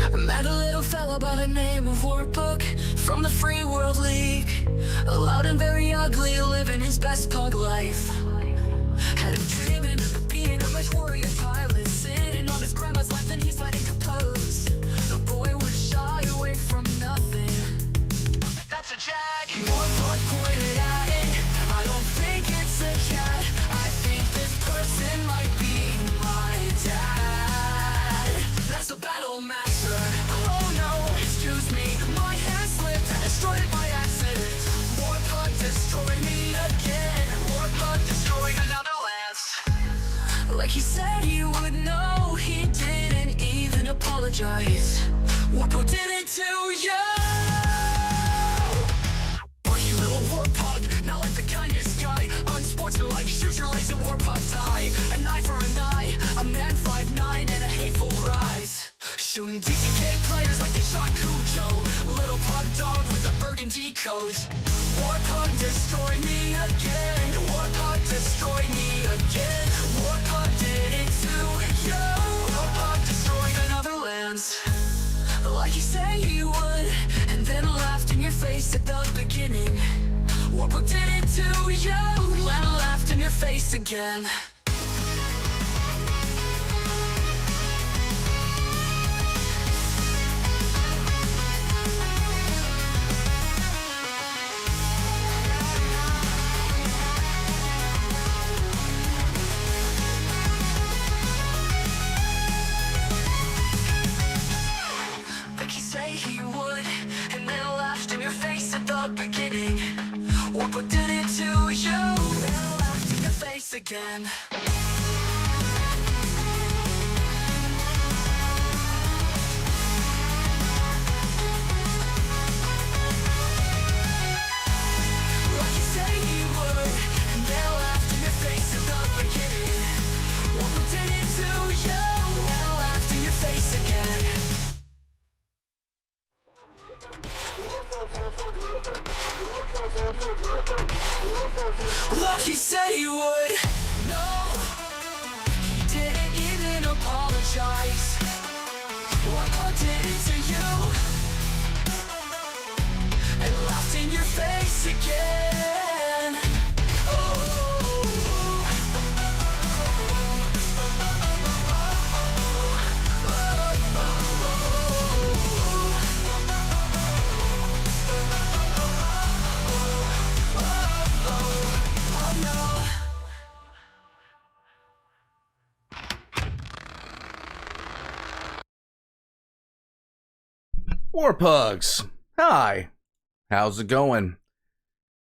I met a little fella by the name of Warbook from the Free World League. Loud and very ugly, living his best pug life. Had him dreaming of being a much warrior pilot, sitting on his grandma's lap and he's letting compose. The boy would shy away from nothing. That's a jag. Warbook pointed at it. I don't think it's a cat. I think this person might be my dad. That's the battle master. Oh no, excuse me, my hand slipped and destroyed by accident. Warpug destroyed me again. Warpug destroyed another lance. Like he said he would know, he didn't even apologize. Warpug did it to you. You little warpug, not like the kindest guy. Unsportsmanlike, shoot your legs and warpug die. An eye for an eye, a man 5'9" and a hateful rise. Shooting DTK players like they shot Cujo. Little pug dog with a burgundy coat. Warpug destroy me again. Warpug destroy me again. Warpug did it to you. Warpug destroyed another lands. Like he said he would, and then laughed in your face at the beginning. Warpug did it to you, and laughed in your face again. He would, and then laughed in your face at the beginning. Warpug did it to you, and laughed in your face again. Like you say he would, and then laughed in your face at the beginning. Warpug did it to you, and laughed in your face again. Like he said he would. No, he didn't even apologize. Warpug did it to you, and laughed in your face again. Warpugs, hi, how's it going?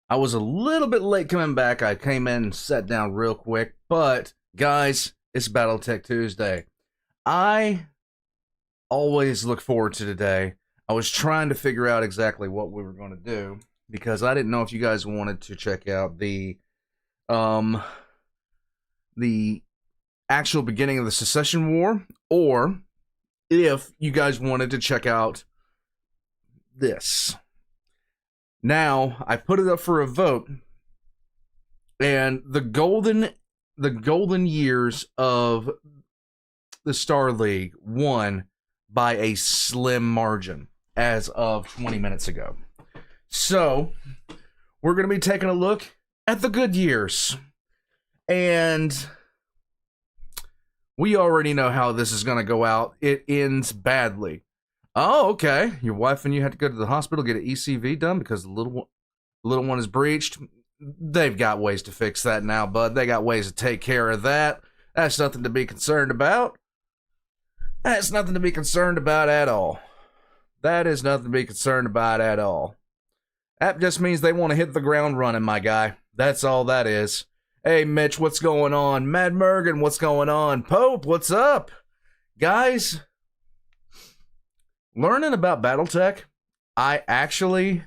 I was a little bit late coming back. I came in and sat down real quick, but guys, it's Battletech Tuesday. I always look forward to today. I was trying to figure out exactly what we were going to do because I didn't know if you guys wanted to check out the actual beginning of the Secession War, or if you guys wanted to check out this. Now, I put it up for a vote, and the golden years of the Star League won by a slim margin as of 20 minutes ago. So, we're going to be taking a look at the good years. And we already know how this is going to go out. It ends badly. Oh, okay. Your wife and you had to go to the hospital, get an ECV done because the little one is breached. They've got ways to fix that now, bud. They got ways to take care of that. That's nothing to be concerned about. That's nothing to be concerned about at all. That is nothing to be concerned about at all. That just means they want to hit the ground running, my guy. That's all that is. Hey, Mitch, what's going on? Mad Mergen, what's going on? Pope, what's up? Guys, learning about Battletech, I actually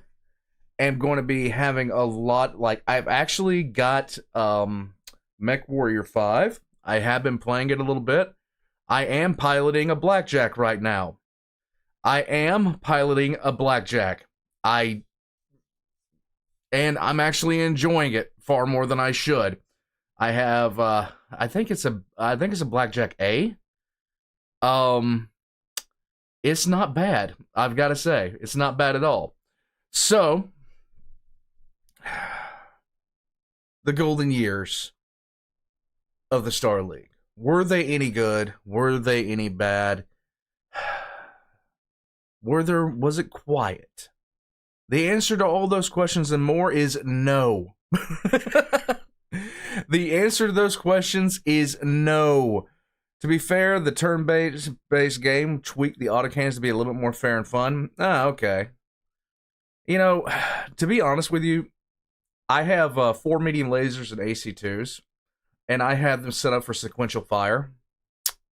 am going to be having a lot, like, I've actually got Mech Warrior 5. I have been playing it a little bit. I am piloting a Blackjack right now. And I'm actually enjoying it far more than I should. I have, I think it's a Blackjack A. It's not bad. I've got to say, it's not bad at all. So, the golden years of the Star League. Were they any good? Were they any bad? Was it quiet? The answer to all those questions and more is no. The answer to those questions is no. To be fair, the turn-based game tweaked the autocannons to be a little bit more fair and fun. Okay. You know, to be honest with you, I have 4 medium lasers and AC2s, and I have them set up for sequential fire.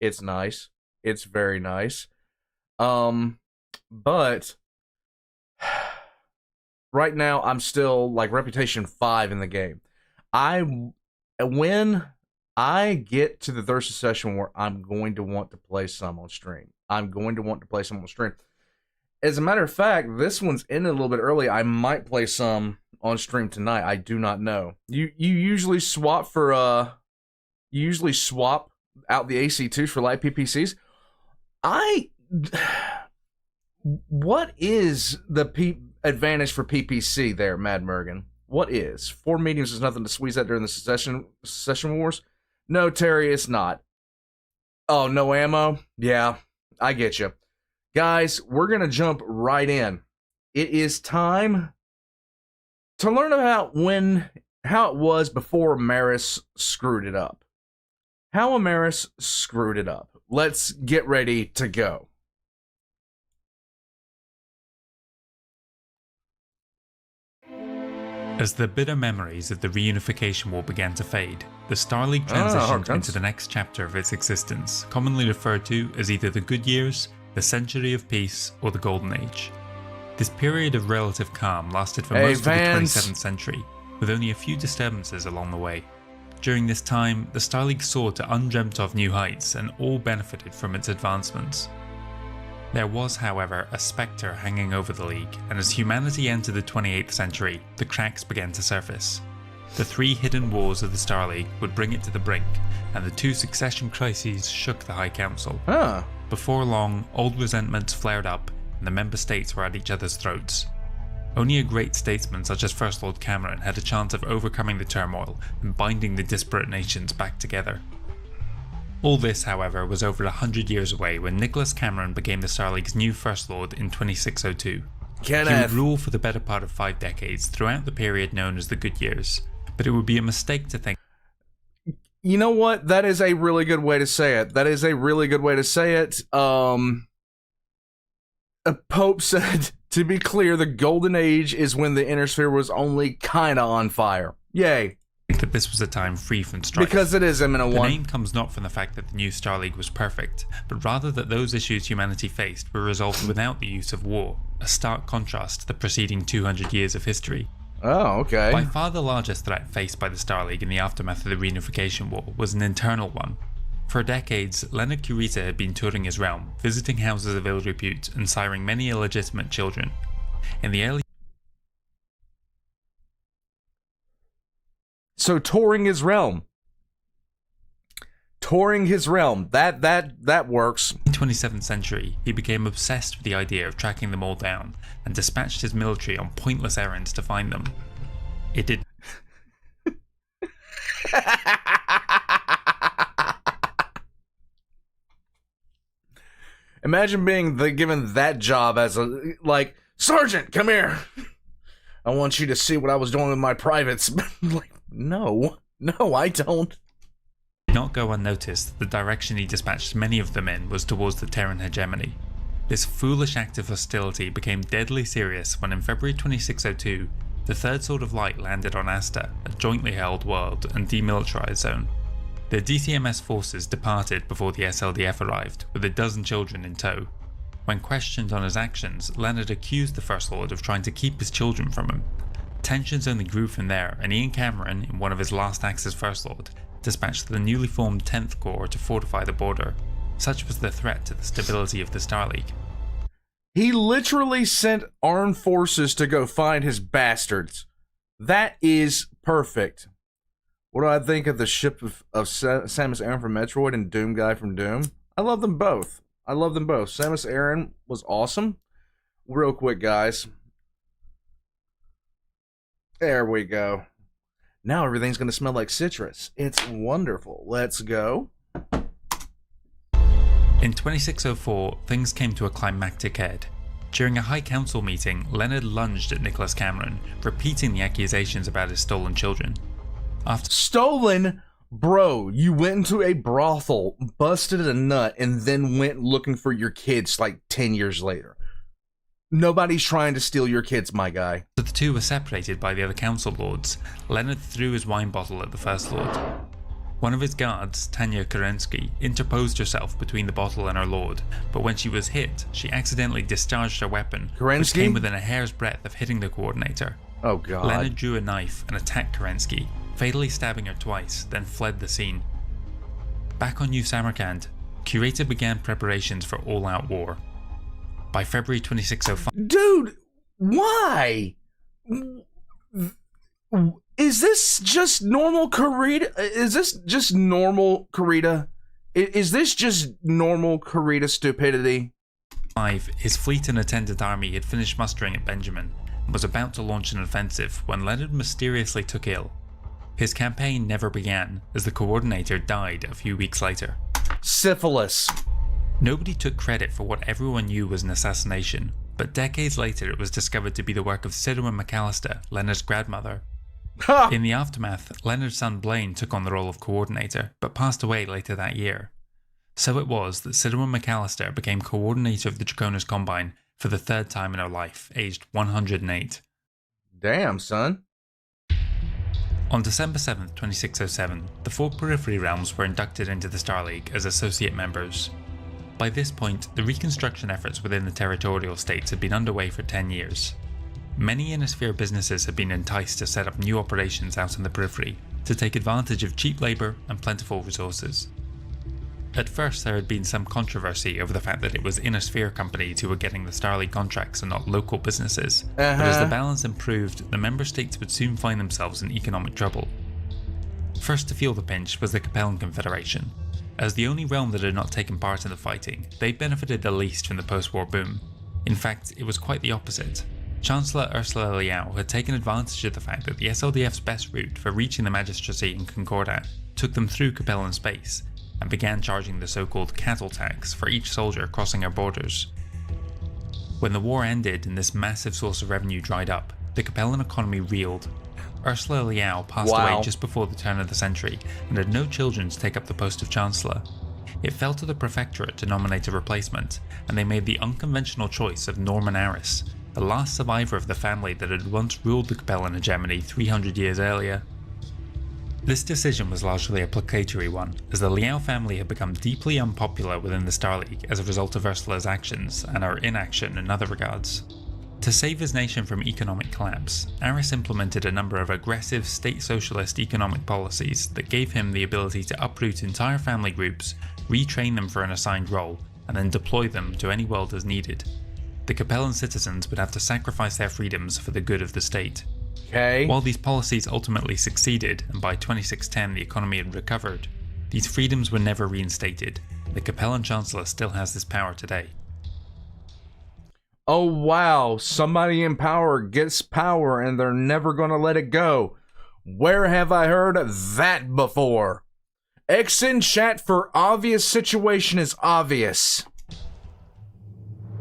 It's nice. It's very nice. But right now, I'm still like reputation 5 in the game. When I get to the third session where I'm going to want to play some on stream. As a matter of fact, this one's ended a little bit early. I might play some on stream tonight. I do not know. You usually swap for out the AC2s for light PPCs. What is the advantage for PPC there, Mad Mergen? What is? 4 mediums is nothing to squeeze at during the session wars? No, Terry, it's not. Oh, no ammo? Yeah, I get you. Guys, we're going to jump right in. It is time to learn about how it was before Maris screwed it up. How Maris screwed it up. Let's get ready to go. As the bitter memories of the reunification war began to fade, the Star League transitioned into the next chapter of its existence, commonly referred to as either the Good Years, the Century of Peace, or the Golden Age. This period of relative calm lasted for most of the 27th century, with only a few disturbances along the way. During this time, the Star League soared to undreamt-of new heights, and all benefited from its advancements. There was, however, a spectre hanging over the League, and as humanity entered the 28th century, the cracks began to surface. The 3 hidden wars of the Star League would bring it to the brink, and the 2 succession crises shook the High Council. Before long, old resentments flared up, and the member states were at each other's throats. Only a great statesman such as First Lord Cameron had a chance of overcoming the turmoil and binding the disparate nations back together. All this, however, was over 100 years away when Nicholas Cameron became the Star League's new First Lord in 2602. He would rule for the better part of 5 decades throughout the period known as the Good Years, but it would be a mistake to think. You know what? That is a really good way to say it. Pope said, to be clear, the Golden Age is when the Inner Sphere was only kinda on fire. Yay. That this was a time free from strife. Because it is MNO1. The name comes not from the fact that the new Star League was perfect, but rather that those issues humanity faced were resolved without the use of war, a stark contrast to the preceding 200 years of history. Oh, okay. By far the largest threat faced by the Star League in the aftermath of the Reunification War was an internal one. For decades, Leonard Kurita had been touring his realm, visiting houses of ill repute and siring many illegitimate children. In the early So touring his realm. That works. 27th century, he became obsessed with the idea of tracking them all down and dispatched his military on pointless errands to find them. It did. Imagine being given that job as Sergeant, come here. I want you to see what I was doing with my privates. No, I don't. Did not go unnoticed. The direction he dispatched many of them in was towards the Terran hegemony. This foolish act of hostility became deadly serious when in February 2602, the Third Sword of Light landed on Asta, a jointly held world and demilitarized zone. The DCMS forces departed before the SLDF arrived, with a dozen children in tow. When questioned on his actions, Leonard accused the First Lord of trying to keep his children from him. Tensions only grew from there, and Ian Cameron, in one of his last acts as First Lord, dispatched the newly formed 10th Corps to fortify the border. Such was the threat to the stability of the Star League. He literally sent armed forces to go find his bastards. That is perfect. What do I think of the ship of Samus Aran from Metroid and Doom Guy from Doom? I love them both. I love them both. Samus Aran was awesome. Real quick, guys. There we go. Now everything's going to smell like citrus. It's wonderful. Let's go. In 2604, things came to a climactic head. During a High Council meeting, Leonard lunged at Nicholas Cameron, repeating the accusations about his stolen children. After Stolen? Bro, you went into a brothel, busted a nut, and then went looking for your kids like 10 years later. Nobody's trying to steal your kids, my guy. the two were separated by the other council lords, Leonard threw his wine bottle at the First Lord. One of his guards, Tanya Kerensky, interposed herself between the bottle and her lord, but when she was hit, she accidentally discharged her weapon, which came within a hair's breadth of hitting the coordinator. Oh god. Leonard drew a knife and attacked Kerensky, fatally stabbing her twice, then fled the scene. Back on New Samarkand, Curator began preparations for all-out war. By February 2605... Dude, why? Is this just normal Kurita? Is this just normal Kurita? Is this just normal Kurita stupidity? His fleet and attendant army had finished mustering at Benjamin and was about to launch an offensive when Leonard mysteriously took ill. His campaign never began, as the coordinator died a few weeks later. Syphilis. Nobody took credit for what everyone knew was an assassination, but decades later it was discovered to be the work of Sidwin McAllister, Leonard's grandmother. In the aftermath, Leonard's son Blaine took on the role of coordinator, but passed away later that year. So it was that Sidwin McAllister became coordinator of the Draconis Combine for the third time in her life, aged 108. Damn, son. On December 7, 2607, the 4 Periphery realms were inducted into the Star League as associate members. By this point, the reconstruction efforts within the territorial states had been underway for 10 years. Many Innisphere businesses had been enticed to set up new operations out in the Periphery to take advantage of cheap labour and plentiful resources. At first there had been some controversy over the fact that it was Innisphere companies who were getting the Star League contracts and not local businesses, but as the balance improved, the member states would soon find themselves in economic trouble. First to feel the pinch was the Capellan Confederation. As the only realm that had not taken part in the fighting, they benefited the least from the post-war boom. In fact, it was quite the opposite. Chancellor Ursula Liao had taken advantage of the fact that the SLDF's best route for reaching the magistracy in Concordat took them through Capellan space, and began charging the so-called cattle tax for each soldier crossing her borders. When the war ended and this massive source of revenue dried up, the Capellan economy reeled. Ursula Liao passed away just before the turn of the century and had no children to take up the post of Chancellor. It fell to the Prefectorate to nominate a replacement, and they made the unconventional choice of Norman Aris, the last survivor of the family that had once ruled the Capellan hegemony 300 years earlier. This decision was largely a placatory one, as the Liao family had become deeply unpopular within the Star League as a result of Ursula's actions and her inaction in other regards. To save his nation from economic collapse, Aris implemented a number of aggressive state socialist economic policies that gave him the ability to uproot entire family groups, retrain them for an assigned role, and then deploy them to any world as needed. The Capellan citizens would have to sacrifice their freedoms for the good of the state. While these policies ultimately succeeded, and by 2610 the economy had recovered, these freedoms were never reinstated. The Capellan Chancellor still has this power today. Oh wow, somebody in power gets power and they're never gonna let it go. Where have I heard that before? X in chat for obvious situation is obvious.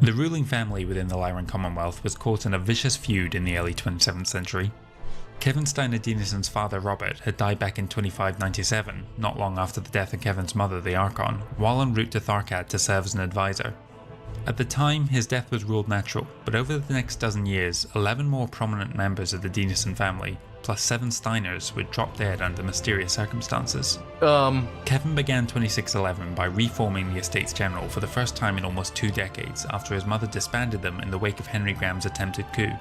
The ruling family within the Lyran Commonwealth was caught in a vicious feud in the early 27th century. Kevin Steiner Dinason's father Robert had died back in 2597, not long after the death of Kevin's mother the Archon, while en route to Tharkad to serve as an advisor. At the time, his death was ruled natural, but over the next dozen years, 11 more prominent members of the Dinason family, plus 7 Steiners, would drop dead under mysterious circumstances. Kevin began 2611 by reforming the Estates General for the first time in almost 2 decades after his mother disbanded them in the wake of Henry Graham's attempted coup.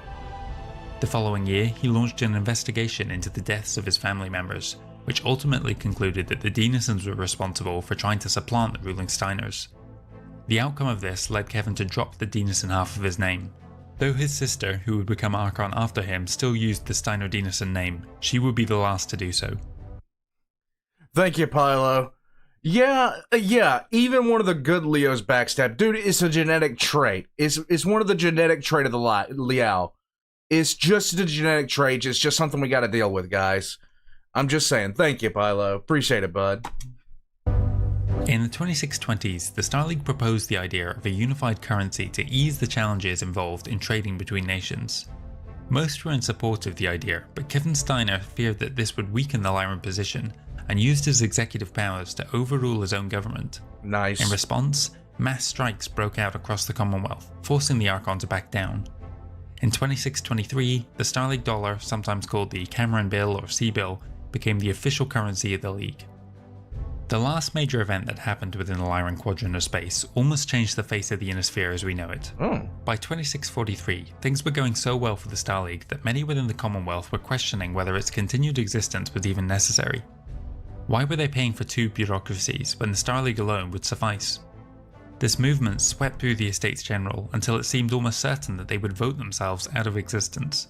The following year, he launched an investigation into the deaths of his family members, which ultimately concluded that the Dinasons were responsible for trying to supplant the ruling Steiners. The outcome of this led Kevin to drop the Dinason half of his name. Though his sister, who would become Archon after him, still used the Steiner Dinason name, she would be the last to do so. Thank you, Pilo. Yeah. Even one of the good Leos backstab. Dude, it's a genetic trait. It's one of the genetic trait of the Leo. It's just a genetic trait. It's just something we got to deal with, guys. I'm just saying. Thank you, Pilo. Appreciate it, bud. In the 2620s, the Star League proposed the idea of a unified currency to ease the challenges involved in trading between nations. Most were in support of the idea, but Kevin Steiner feared that this would weaken the Lyran position and used his executive powers to overrule his own government. Nice. In response, mass strikes broke out across the Commonwealth, forcing the Archon to back down. In 2623, the Star League dollar, sometimes called the Cameron Bill or C-Bill, became the official currency of the League. The last major event that happened within the Lyran quadrant of space almost changed the face of the Inner Sphere as we know it. By 2643, things were going so well for the Star League that many within the Commonwealth were questioning whether its continued existence was even necessary. Why were they paying for two bureaucracies when the Star League alone would suffice? This movement swept through the Estates General until it seemed almost certain that they would vote themselves out of existence.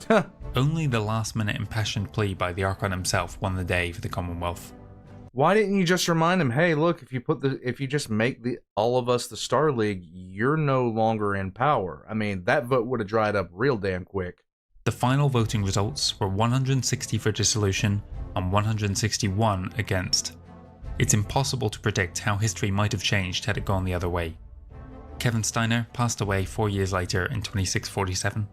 Only the last-minute impassioned plea by the Archon himself won the day for the Commonwealth. Why didn't you just remind him, hey, look, if you just make all of us the Star League, you're no longer in power. I mean, that vote would have dried up real damn quick. The final voting results were 160 for dissolution and 161 against. It's impossible to predict how history might have changed had it gone the other way. Kevin Steiner passed away 4 years later in 2647.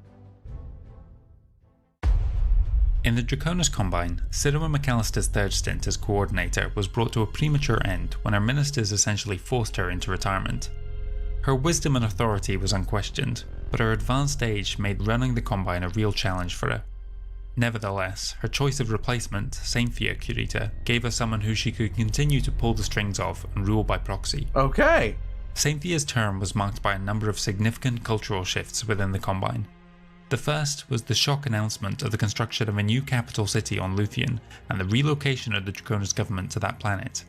In the Draconis Combine, Sidera McAllister's third stint as coordinator was brought to a premature end when her ministers essentially forced her into retirement. Her wisdom and authority was unquestioned, but her advanced age made running the Combine a real challenge for her. Nevertheless, her choice of replacement, Sainthia Curita, gave her someone who she could continue to pull the strings of and rule by proxy. Okay. Sainthia's term was marked by a number of significant cultural shifts within the Combine. The first was the shock announcement of the construction of a new capital city on Luthien and the relocation of the Draconis government to that planet.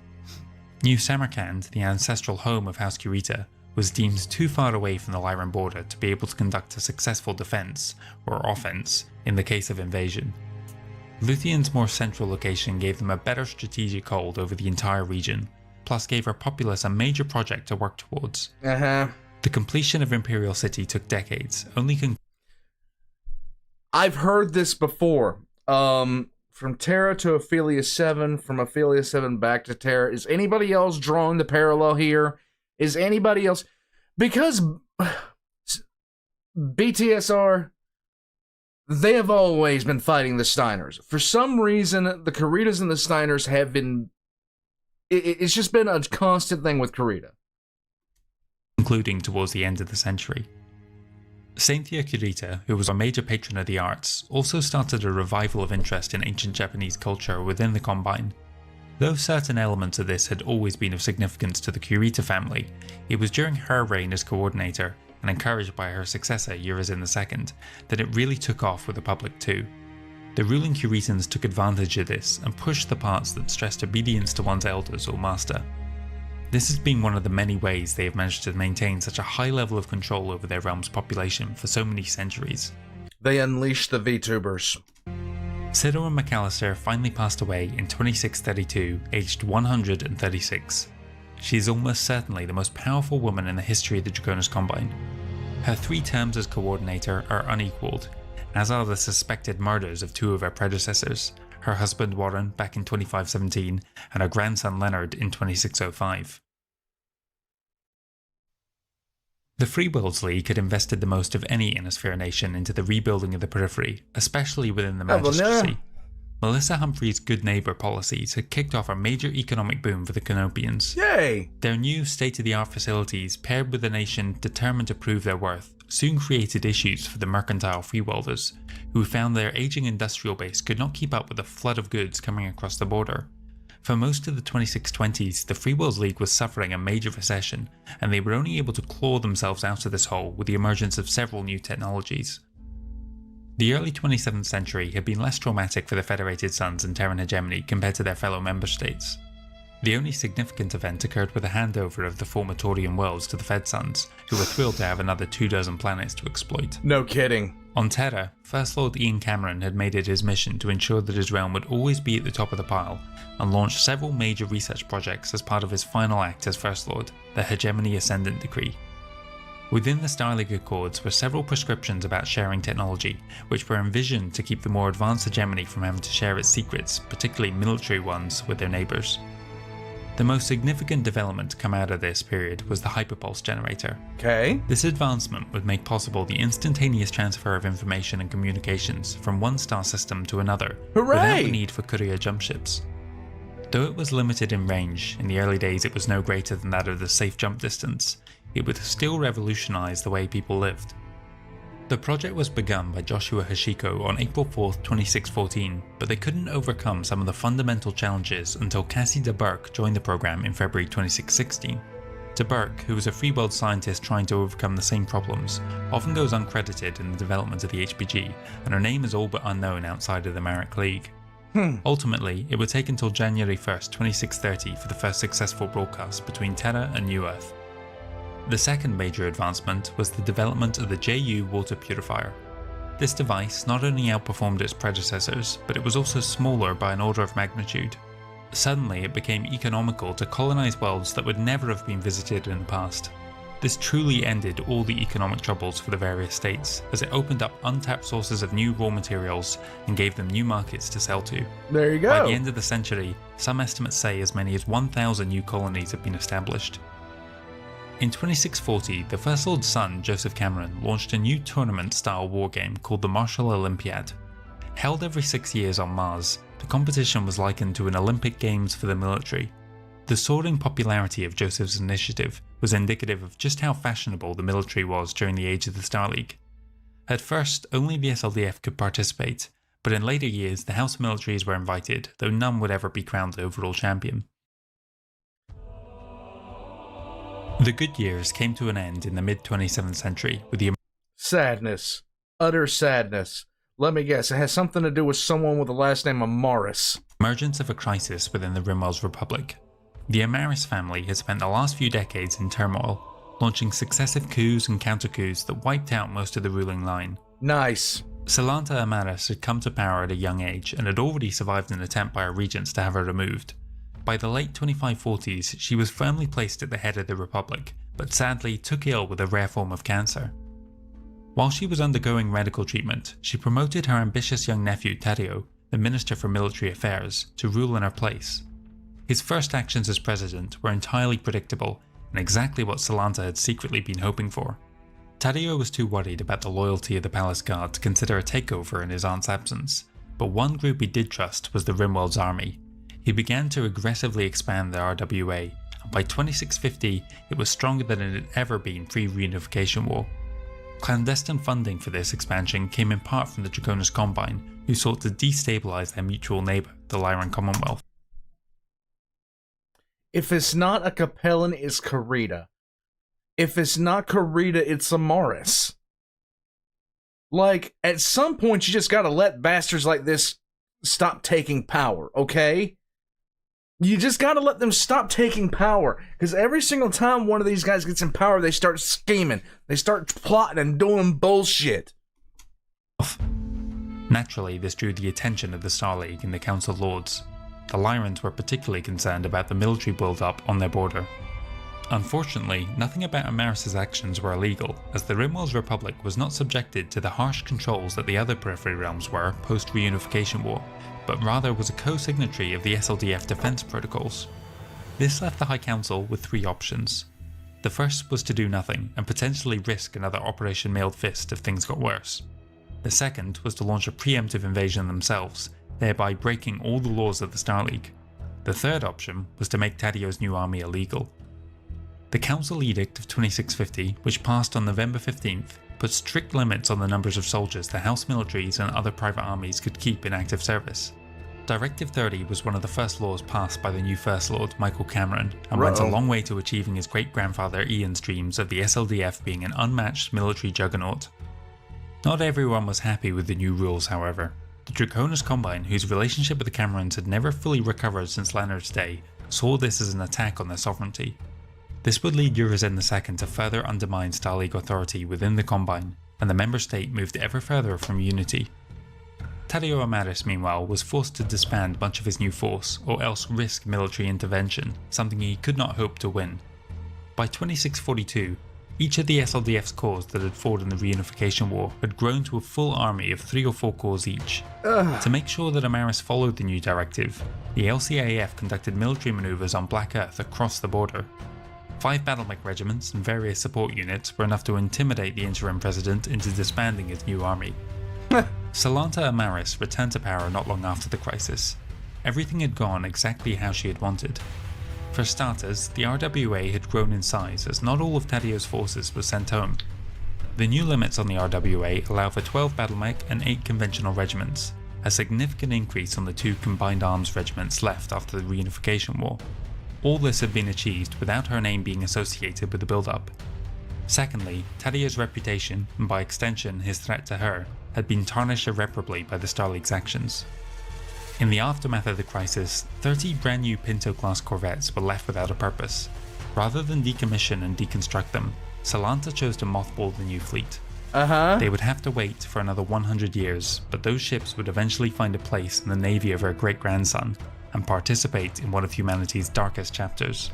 New Samarkand, the ancestral home of House Curita, was deemed too far away from the Lyran border to be able to conduct a successful defense, or offense, in the case of invasion. Luthien's more central location gave them a better strategic hold over the entire region, plus gave her populace a major project to work towards. The completion of Imperial City took decades, I've heard this before. From Terra to Ophelia 7, from Ophelia 7 back to Terra. Is anybody else drawing the parallel here? Is anybody else? Because BTSR, they have always been fighting the Steiners. For some reason, the Caritas and the Steiners have been... It's just been a constant thing with Carita. Including towards the end of the century. Sainthia Curita, who was a major patron of the arts, also started a revival of interest in ancient Japanese culture within the Combine. Though certain elements of this had always been of significance to the Curita family, it was during her reign as coordinator, and encouraged by her successor Urizen II, that it really took off with the public too. The ruling Curitans took advantage of this and pushed the parts that stressed obedience to one's elders or master. This has been one of the many ways they have managed to maintain such a high level of control over their realm's population for so many centuries. They unleashed the VTubers. Sidera McAllister finally passed away in 2632, aged 136. She is almost certainly the most powerful woman in the history of the Draconis Combine. Her 3 terms as coordinator are unequalled, as are the suspected murders of 2 of her predecessors, her husband Warren back in 2517 and her grandson Leonard in 2605. The Free Worlds League had invested the most of any Inner Sphere nation into the rebuilding of the Periphery, especially within the Magistracy. Melissa Humphrey's Good Neighbour policies had kicked off a major economic boom for the Canopians. Yay! Their new state-of-the-art facilities, paired with a nation determined to prove their worth, soon created issues for the mercantile Freeworlders, who found their aging industrial base could not keep up with the flood of goods coming across the border. For most of the 2620s, the Free Worlds League was suffering a major recession, and they were only able to claw themselves out of this hole with the emergence of several new technologies. The early 27th century had been less traumatic for the Federated Suns and Terran hegemony compared to their fellow member states. The only significant event occurred with the handover of the former Taurian worlds to the Fedsons, who were thrilled to have another 24 planets to exploit. No kidding. On Terra, First Lord Ian Cameron had made it his mission to ensure that his realm would always be at the top of the pile, and launched several major research projects as part of his final act as First Lord, the Hegemony Ascendant Decree. Within the Starleague Accords were several prescriptions about sharing technology, which were envisioned to keep the more advanced hegemony from having to share its secrets, particularly military ones, with their neighbours. The most significant development to come out of this period was the hyperpulse generator. Okay. This advancement would make possible the instantaneous transfer of information and communications from one star system to another, without the need for courier jump ships. Though it was limited in range, in the early days it was no greater than that of the safe jump distance, it would still revolutionise the way people lived. The project was begun by Joshua Hashiko on April 4, 2614, but they couldn't overcome some of the fundamental challenges until Cassie de Burke joined the program in February 2616. De Burke, who was a free world scientist trying to overcome the same problems, often goes uncredited in the development of the HPG, and her name is all but unknown outside of the Marek League. Ultimately, it would take until January 1st, 2630 for the first successful broadcast between Terra and New Earth. The second major advancement was the development of the JU water purifier. This device not only outperformed its predecessors, but it was also smaller by an order of magnitude. Suddenly it became economical to colonize worlds that would never have been visited in the past. This truly ended all the economic troubles for the various states, as it opened up untapped sources of new raw materials and gave them new markets to sell to. There you go. By the end of the century, some estimates say as many as 1,000 new colonies have been established. In 2640, the First Lord's son, Joseph Cameron, launched a new tournament-style wargame called the Martial Olympiad. Held every 6 years on Mars, the competition was likened to an Olympic Games for the military. The soaring popularity of Joseph's initiative was indicative of just how fashionable the military was during the age of the Starleague. At first, only the SLDF could participate, but in later years the House militaries were invited, though none would ever be crowned overall champion. The good years came to an end in the mid-27th century with the sadness. Utter sadness. Let me guess, it has something to do with someone with the last name of Morris. emergence of a crisis within the Rimworld's Republic. The Amaris family had spent the last few decades in turmoil, launching successive coups and counter-coups that wiped out most of the ruling line. Nice. Salanta Amaris had come to power at a young age and had already survived an attempt by her regents to have her removed. By the late 2540s, she was firmly placed at the head of the Republic, but sadly took ill with a rare form of cancer. While she was undergoing medical treatment, she promoted her ambitious young nephew Taddeo, the Minister for Military Affairs, to rule in her place. His first actions as president were entirely predictable and exactly what Salanta had secretly been hoping for. Taddeo was too worried about the loyalty of the Palace Guard to consider a takeover in his aunt's absence, but one group he did trust was the Rimworld's army. He began to aggressively expand the RWA, and by 2650 it was stronger than it had ever been pre-reunification war. Clandestine funding for this expansion came in part from the Draconis Combine, who sought to destabilize their mutual neighbour, the Lyran Commonwealth. If it's not a Capellan, it's Karita. If it's not Karita, it's a Morris. Like, at some point you just gotta let bastards like this stop taking power, okay? You just gotta let them stop taking power, because every single time one of these guys gets in power, they start scheming, they start plotting and doing bullshit. Naturally, this drew the attention of the Starleague and the Council Lords. The Lyrans were particularly concerned about the military build-up on their border. Unfortunately, nothing about Amaris' actions were illegal, as the Rimworld's Republic was not subjected to the harsh controls that the other Periphery realms were post-reunification war, but rather was a co-signatory of the SLDF defense protocols. This left the High Council with three options. The first was to do nothing and potentially risk another Operation Mailed Fist if things got worse. The second was to launch a preemptive invasion themselves, thereby breaking all the laws of the Starleague. The third option was to make Taddeo's new army illegal. The Council Edict of 2650, which passed on November 15th, put strict limits on the numbers of soldiers the House militaries and other private armies could keep in active service. Directive 30 was one of the first laws passed by the new First Lord, Michael Cameron, and went a long way to achieving his great-grandfather Ian's dreams of the SLDF being an unmatched military juggernaut. Not everyone was happy with the new rules, however. The Draconis Combine, whose relationship with the Camerons had never fully recovered since Leonard's day, saw this as an attack on their sovereignty. This would lead Urizen II to further undermine Star League authority within the Combine, and the member state moved ever further from unity. Tadeo Amaris, meanwhile, was forced to disband much of his new force, or else risk military intervention, something he could not hope to win. By 2642, each of the SLDF's corps that had fought in the Reunification War had grown to a full army of 3 or 4 corps each. To make sure that Amaris followed the new directive, the LCAF conducted military maneuvers on Black Earth across the border. 5 Battletech regiments and various support units were enough to intimidate the interim president into disbanding his new army. Salanta Amaris returned to power not long after the crisis. Everything had gone exactly how she had wanted. For starters, the RWA had grown in size as not all of Tadeo's forces were sent home. The new limits on the RWA allow for 12 Battletech and 8 conventional regiments, a significant increase on the 2 combined arms regiments left after the Reunification War. All this had been achieved without her name being associated with the build-up. Secondly, Tadeo's reputation, and by extension his threat to her, had been tarnished irreparably by the Star League's actions. In the aftermath of the crisis, 30 brand new Pinto-class corvettes were left without a purpose. Rather than decommission and deconstruct them, Salanta chose to mothball the new fleet. They would have to wait for another 100 years, but those ships would eventually find a place in the navy of her great-grandson, and participate in one of humanity's darkest chapters.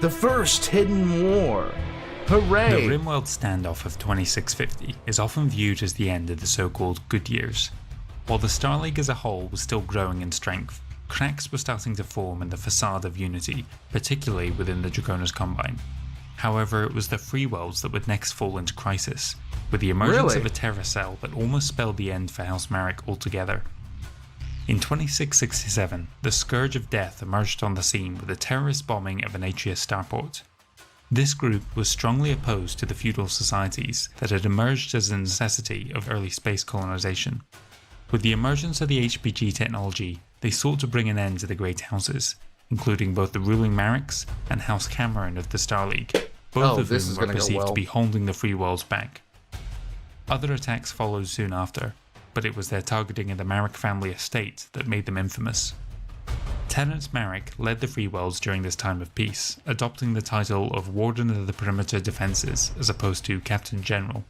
The First Hidden War. Hooray! The Rimworld standoff of 2650 is often viewed as the end of the so-called good years. While the Star League as a whole was still growing in strength, cracks were starting to form in the facade of unity, particularly within the Draconis Combine. However, it was the Free Worlds that would next fall into crisis, with the emergence of a terror cell that almost spelled the end for House Marek altogether. In 2667, the Scourge of Death emerged on the scene with a terrorist bombing of an Atreus starport. This group was strongly opposed to the feudal societies that had emerged as a necessity of early space colonization. With the emergence of the HPG technology, they sought to bring an end to the Great Houses, including both the ruling Mareks and House Cameron of the Star League, both of whom were perceived to be holding the Free Worlds back. Other attacks followed soon after, but it was their targeting of the Marek family estate that made them infamous. Terence Marek led the Free Worlds during this time of peace, adopting the title of Warden of the Perimeter Defences as opposed to Captain General.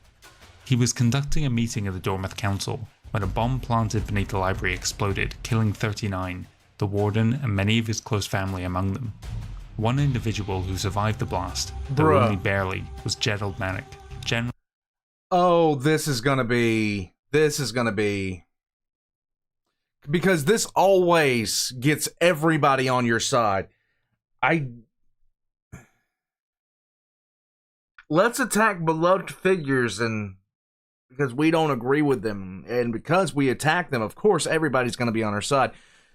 He was conducting a meeting of the Dormith Council when a bomb planted beneath the library exploded, killing 39, the Warden and many of his close family among them. One individual who survived the blast, though only barely, was Gerald Marek. Oh, this is gonna be... Because this always gets everybody on your side. Let's attack beloved figures, and because we don't agree with them, and because we attack them, of course, everybody's going to be on our side.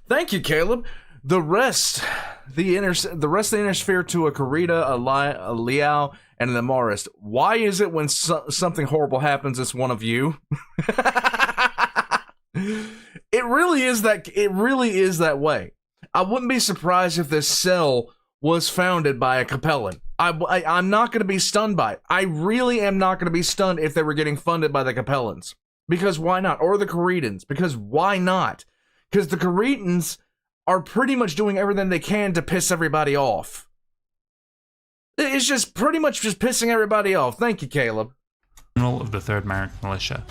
Thank you, Caleb. The rest of the inner sphere to a Karita, a Liao, and an Amarist. Why is it when something horrible happens, it's one of you? It really is that way. I wouldn't be surprised if this cell was founded by a Capellan. I'm not going to be stunned by it. I really am not going to be stunned if they were getting funded by the Capellans. Because why not? Or the Caritans. Because why not? Because the Caritans are pretty much doing everything they can to piss everybody off. It's just pretty much just pissing everybody off. Thank you, Caleb. General of the 3rd Marek Militia.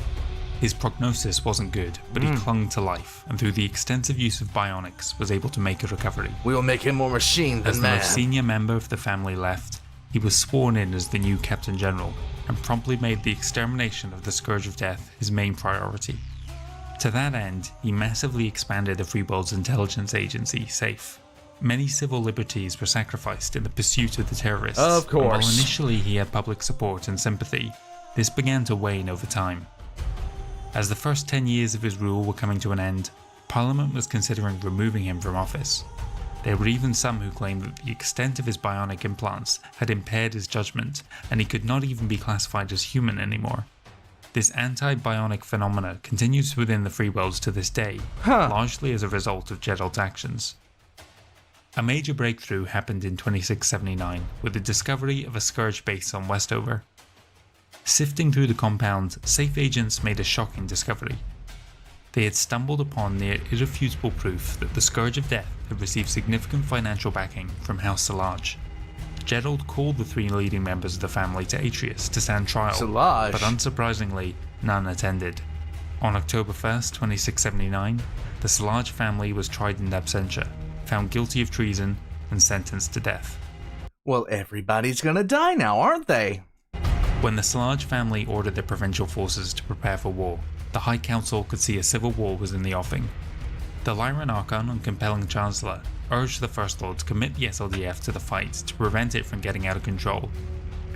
His prognosis wasn't good, but he clung to life, and through the extensive use of bionics, was able to make a recovery. We will make him more machine than man. As the most senior member of the family left, he was sworn in as the new Captain General, and promptly made the extermination of the Scourge of Death his main priority. To that end, he massively expanded the Free World's intelligence agency, SAFE. Many civil liberties were sacrificed in the pursuit of the terrorists. Of course. And while initially he had public support and sympathy, this began to wane over time. As the first 10 years of his rule were coming to an end, Parliament was considering removing him from office. There were even some who claimed that the extent of his bionic implants had impaired his judgment, and he could not even be classified as human anymore. This anti-bionic phenomena continues within the Free Worlds to this day, largely as a result of Gerald's actions. A major breakthrough happened in 2679 with the discovery of a Scourge base on Westover. Sifting through the compound, SAFE agents made a shocking discovery. They had stumbled upon near irrefutable proof that the Scourge of Death had received significant financial backing from House Salage. Gerald called the 3 leading members of the family to Atreus to stand trial, Salage. but unsurprisingly, none attended. On October 1st, 2679, the Salage family was tried in absentia, found guilty of treason, and sentenced to death. Well, everybody's gonna die now, aren't they? When the Salage family ordered their provincial forces to prepare for war, the High Council could see a civil war was in the offing. The Lyran Archon and compelling Chancellor urged the First Lord to commit the SLDF to the fight to prevent it from getting out of control.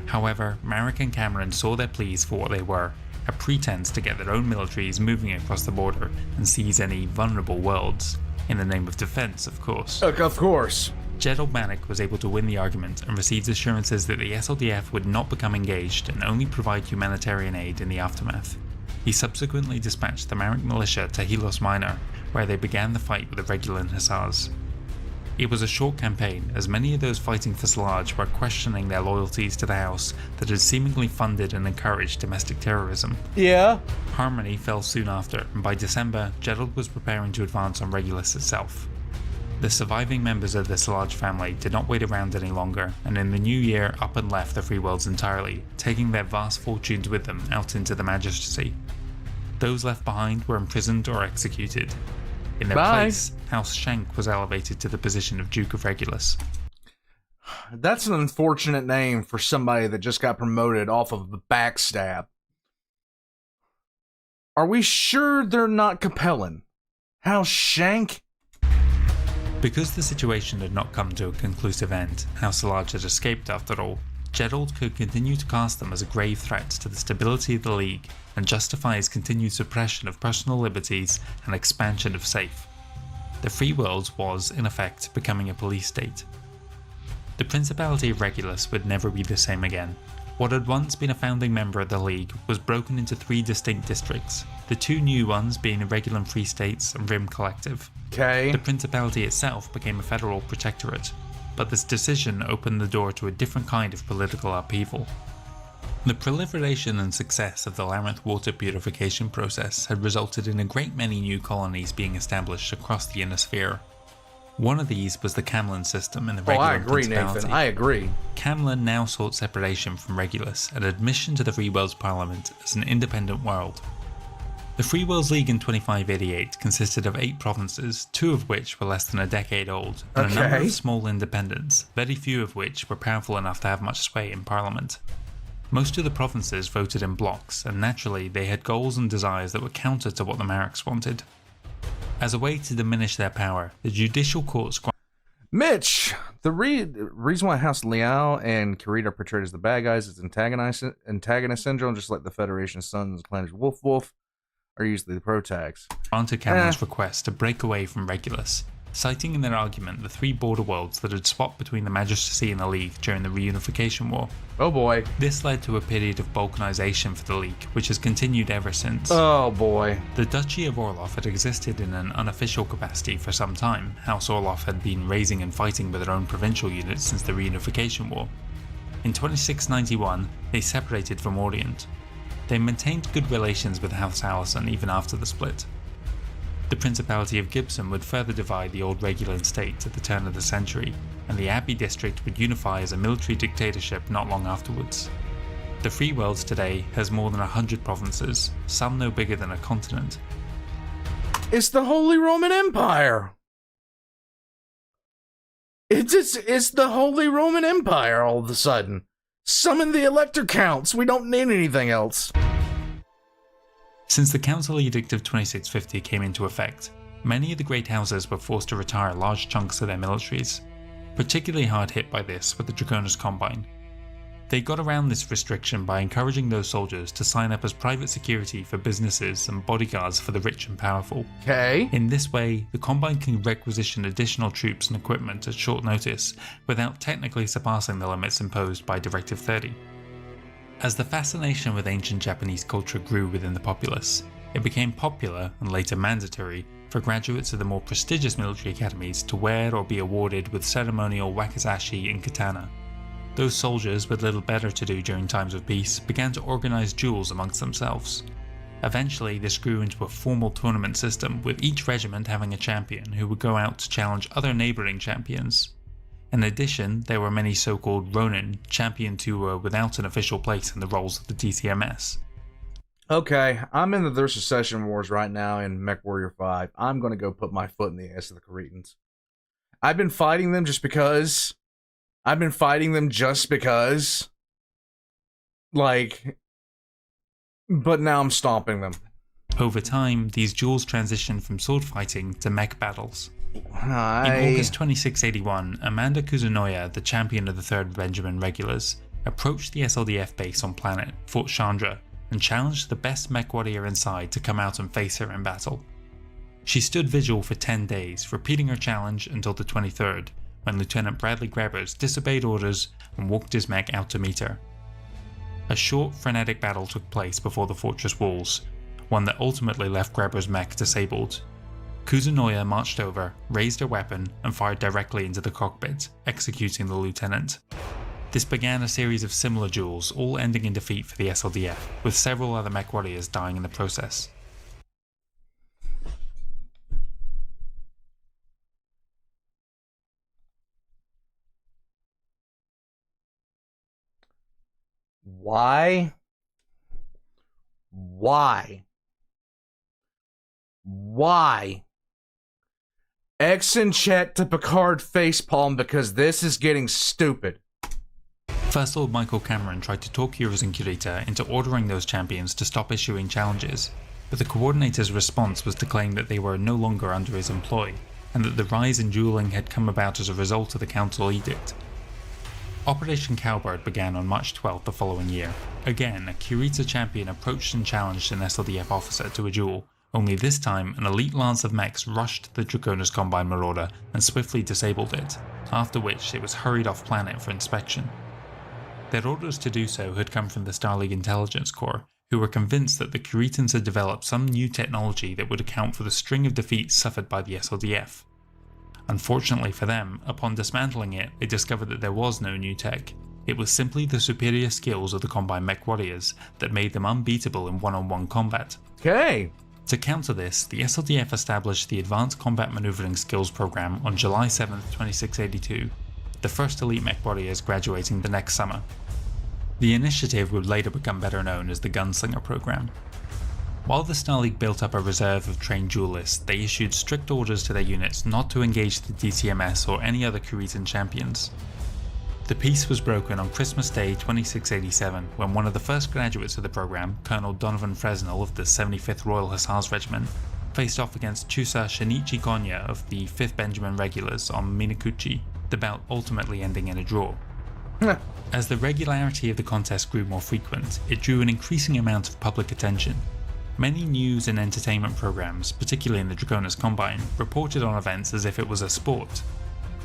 However, Marek and Cameron saw their pleas for what they were, a pretense to get their own militaries moving across the border and seize any vulnerable worlds, in the name of defense, of course. Of course. Gerald Manic was able to win the argument and received assurances that the SLDF would not become engaged and only provide humanitarian aid in the aftermath. He subsequently dispatched the Marek militia to Helos Minor, where they began the fight with the Regulan Hussars. It was a short campaign, as many of those fighting for Salage were questioning their loyalties to the house that had seemingly funded and encouraged domestic terrorism. Yeah. Harmony fell soon after, and by December, Gerald was preparing to advance on Regulus itself. The surviving members of the Salage family did not wait around any longer, and in the new year up and left the Free Worlds entirely, taking their vast fortunes with them out into the Magistracy. Those left behind were imprisoned or executed. In their place, House Shank was elevated to the position of Duke of Regulus. That's an unfortunate name for somebody that just got promoted off of the backstab. Are we sure they're not Capellan? House Shank? Because the situation had not come to a conclusive end, House Salage had escaped after all, Gerald could continue to cast them as a grave threat to the stability of the League and justify his continued suppression of personal liberties and expansion of SAFE. The Free Worlds was, in effect, becoming a police state. The Principality of Regulus would never be the same again. What had once been a founding member of the League was broken into 3 distinct districts, the 2 new ones being the Regulan Free States and Rim Collective. Okay. The Principality itself became a federal protectorate, but this decision opened the door to a different kind of political upheaval. The proliferation and success of the Labyrinth water purification process had resulted in a great many new colonies being established across the Inner Sphere. One of these was the Camlan system in the Regulan I agree, Principality. Nathan. I agree. Camlan now sought separation from Regulus and admission to the Free Worlds Parliament as an independent world. The Free Worlds League in 2588 consisted of 8 provinces, 2 of which were less than a decade old, and a number of small independents, very few of which were powerful enough to have much sway in Parliament. Most of the provinces voted in blocks, and naturally they had goals and desires that were counter to what the Mareks wanted. As a way to diminish their power, the judicial courts... Mitch! The reason why House Liao and Kirit are portrayed as the bad guys is antagonist syndrome, just like the Federation's sons, Clan's Wolf, are usually the pro-tags. Granted Cameron's request to break away from Regulus, citing in their argument the 3 border worlds that had swapped between the Magistracy and the League during the Reunification War. Oh boy. This led to a period of balkanization for the League, which has continued ever since. Oh boy. The Duchy of Orloff had existed in an unofficial capacity for some time. House Orloff had been raising and fighting with their own provincial units since the Reunification War. In 2691, they separated from Orient. They maintained good relations with House Allison even after the split. The Principality of Gibson would further divide the old Regulan state at the turn of the century, and the Abbey district would unify as a military dictatorship not long afterwards. The Free Worlds today has more than 100 provinces, some no bigger than a continent. It's the Holy Roman Empire! It's the Holy Roman Empire all of a sudden. Summon the Elector Counts, we don't need anything else. Since the Council Edict of 2650 came into effect, many of the great houses were forced to retire large chunks of their militaries. Particularly hard hit by this were the Draconis Combine. They got around this restriction by encouraging those soldiers to sign up as private security for businesses and bodyguards for the rich and powerful. Okay. In this way, the Combine can requisition additional troops and equipment at short notice without technically surpassing the limits imposed by Directive 30. As the fascination with ancient Japanese culture grew within the populace, it became popular, and later mandatory, for graduates of the more prestigious military academies to wear or be awarded with ceremonial wakizashi and katana. Those soldiers with little better to do during times of peace began to organize duels amongst themselves. Eventually, this grew into a formal tournament system, with each regiment having a champion who would go out to challenge other neighbouring champions. In addition, there were many so-called Ronin, champions who were without an official place in the roles of the DCMS. Okay, I'm in their secession wars right now in MechWarrior 5. I'm going to go put my foot in the ass of the Caretans. I've been fighting them just because. Like, but now I'm stomping them. Over time, these duels transitioned from sword fighting to mech battles. In August 2681, Amanda Kuzunoya, the champion of the 3rd Benjamin Regulars, approached the SLDF base on planet Fort Chandra and challenged the best mech warrior inside to come out and face her in battle. She stood vigil for 10 days, repeating her challenge until the 23rd, when Lieutenant Bradley Grabbers disobeyed orders and walked his mech out to meet her. A short, frenetic battle took place before the fortress walls, one that ultimately left Grabber's mech disabled. Kuzunoya marched over, raised her weapon, and fired directly into the cockpit, executing the lieutenant. This began a series of similar duels, all ending in defeat for the SLDF, with several other mech warriors dying in the process. Why? X in chat to Picard facepalm because this is getting stupid. First Lord Michael Cameron tried to talk Eurus and Kurita into ordering those champions to stop issuing challenges, but the coordinator's response was to claim that they were no longer under his employ, and that the rise in dueling had come about as a result of the council edict. Operation Cowbird began on March 12th the following year. Again, a Kurita champion approached and challenged an SLDF officer to a duel, only this time an elite lance of mechs rushed the Draconis Combine Marauder and swiftly disabled it, after which it was hurried off planet for inspection. Their orders to do so had come from the Starleague Intelligence Corps, who were convinced that the Kuritans had developed some new technology that would account for the string of defeats suffered by the SLDF. Unfortunately for them, upon dismantling it, they discovered that there was no new tech. It was simply the superior skills of the Combine mech warriors that made them unbeatable in one-on-one combat. Okay. To counter this, the SLDF established the Advanced Combat Maneuvering Skills Program on July 7, 2682, the first elite mech warriors graduating the next summer. The initiative would later become better known as the Gunslinger Program. While the Starleague built up a reserve of trained duelists, they issued strict orders to their units not to engage the DCMS or any other Kuritan champions. The peace was broken on Christmas Day 2687 when one of the first graduates of the program, Colonel Donovan Fresnel of the 75th Royal Hussars Regiment, faced off against Chusa Shinichi Konya of the 5th Benjamin Regulars on Minakuchi, the bout ultimately ending in a draw. As the regularity of the contest grew more frequent, it drew an increasing amount of public attention. Many news and entertainment programs, particularly in the Draconis Combine, reported on events as if it was a sport.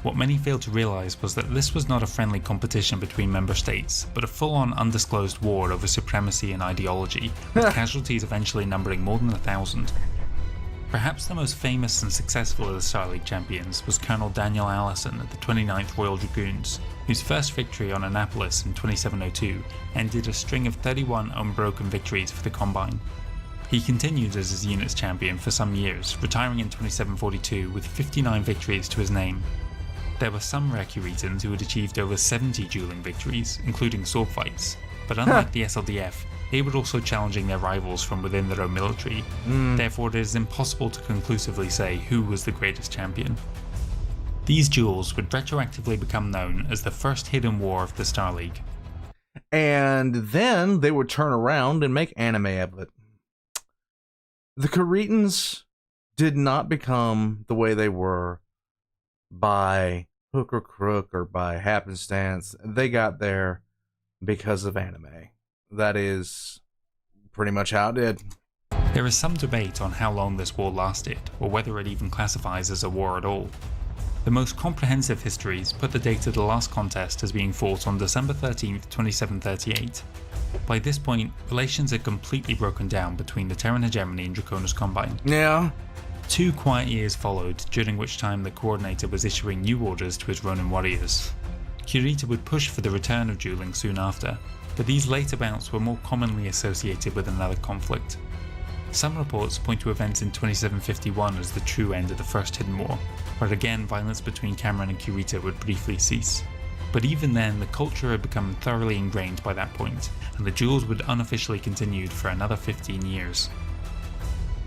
What many failed to realise was that this was not a friendly competition between member states, but a full-on undisclosed war over supremacy and ideology, with casualties eventually numbering more than 1,000. Perhaps the most famous and successful of the Starleague champions was Colonel Daniel Allison of the 29th Royal Dragoons, whose first victory on Annapolis in 2702 ended a string of 31 unbroken victories for the Combine. He continued as his unit's champion for some years, retiring in 2742 with 59 victories to his name. There were some rare Kuritans who had achieved over 70 dueling victories, including sword fights, but unlike the SLDF, they were also challenging their rivals from within their own military. Therefore, it is impossible to conclusively say who was the greatest champion. These duels would retroactively become known as the First Hidden War of the Starleague. And then they would turn around and make anime of it. The Kuritans did not become the way they were by hook or crook or by happenstance. They got there because of anime. That is pretty much how it did. There is some debate on how long this war lasted, or whether it even classifies as a war at all. The most comprehensive histories put the date of the last contest as being fought on December 13th, 2738. By this point, relations had completely broken down between the Terran Hegemony and Draconis Combine. Yeah. 2 quiet years followed, during which time the coordinator was issuing new orders to his Ronin warriors. Kurita would push for the return of dueling soon after, but these later bouts were more commonly associated with another conflict. Some reports point to events in 2751 as the true end of the First Hidden War, where again violence between Cameron and Kurita would briefly cease. But even then, the culture had become thoroughly ingrained by that point, and the duels would unofficially continue for another 15 years.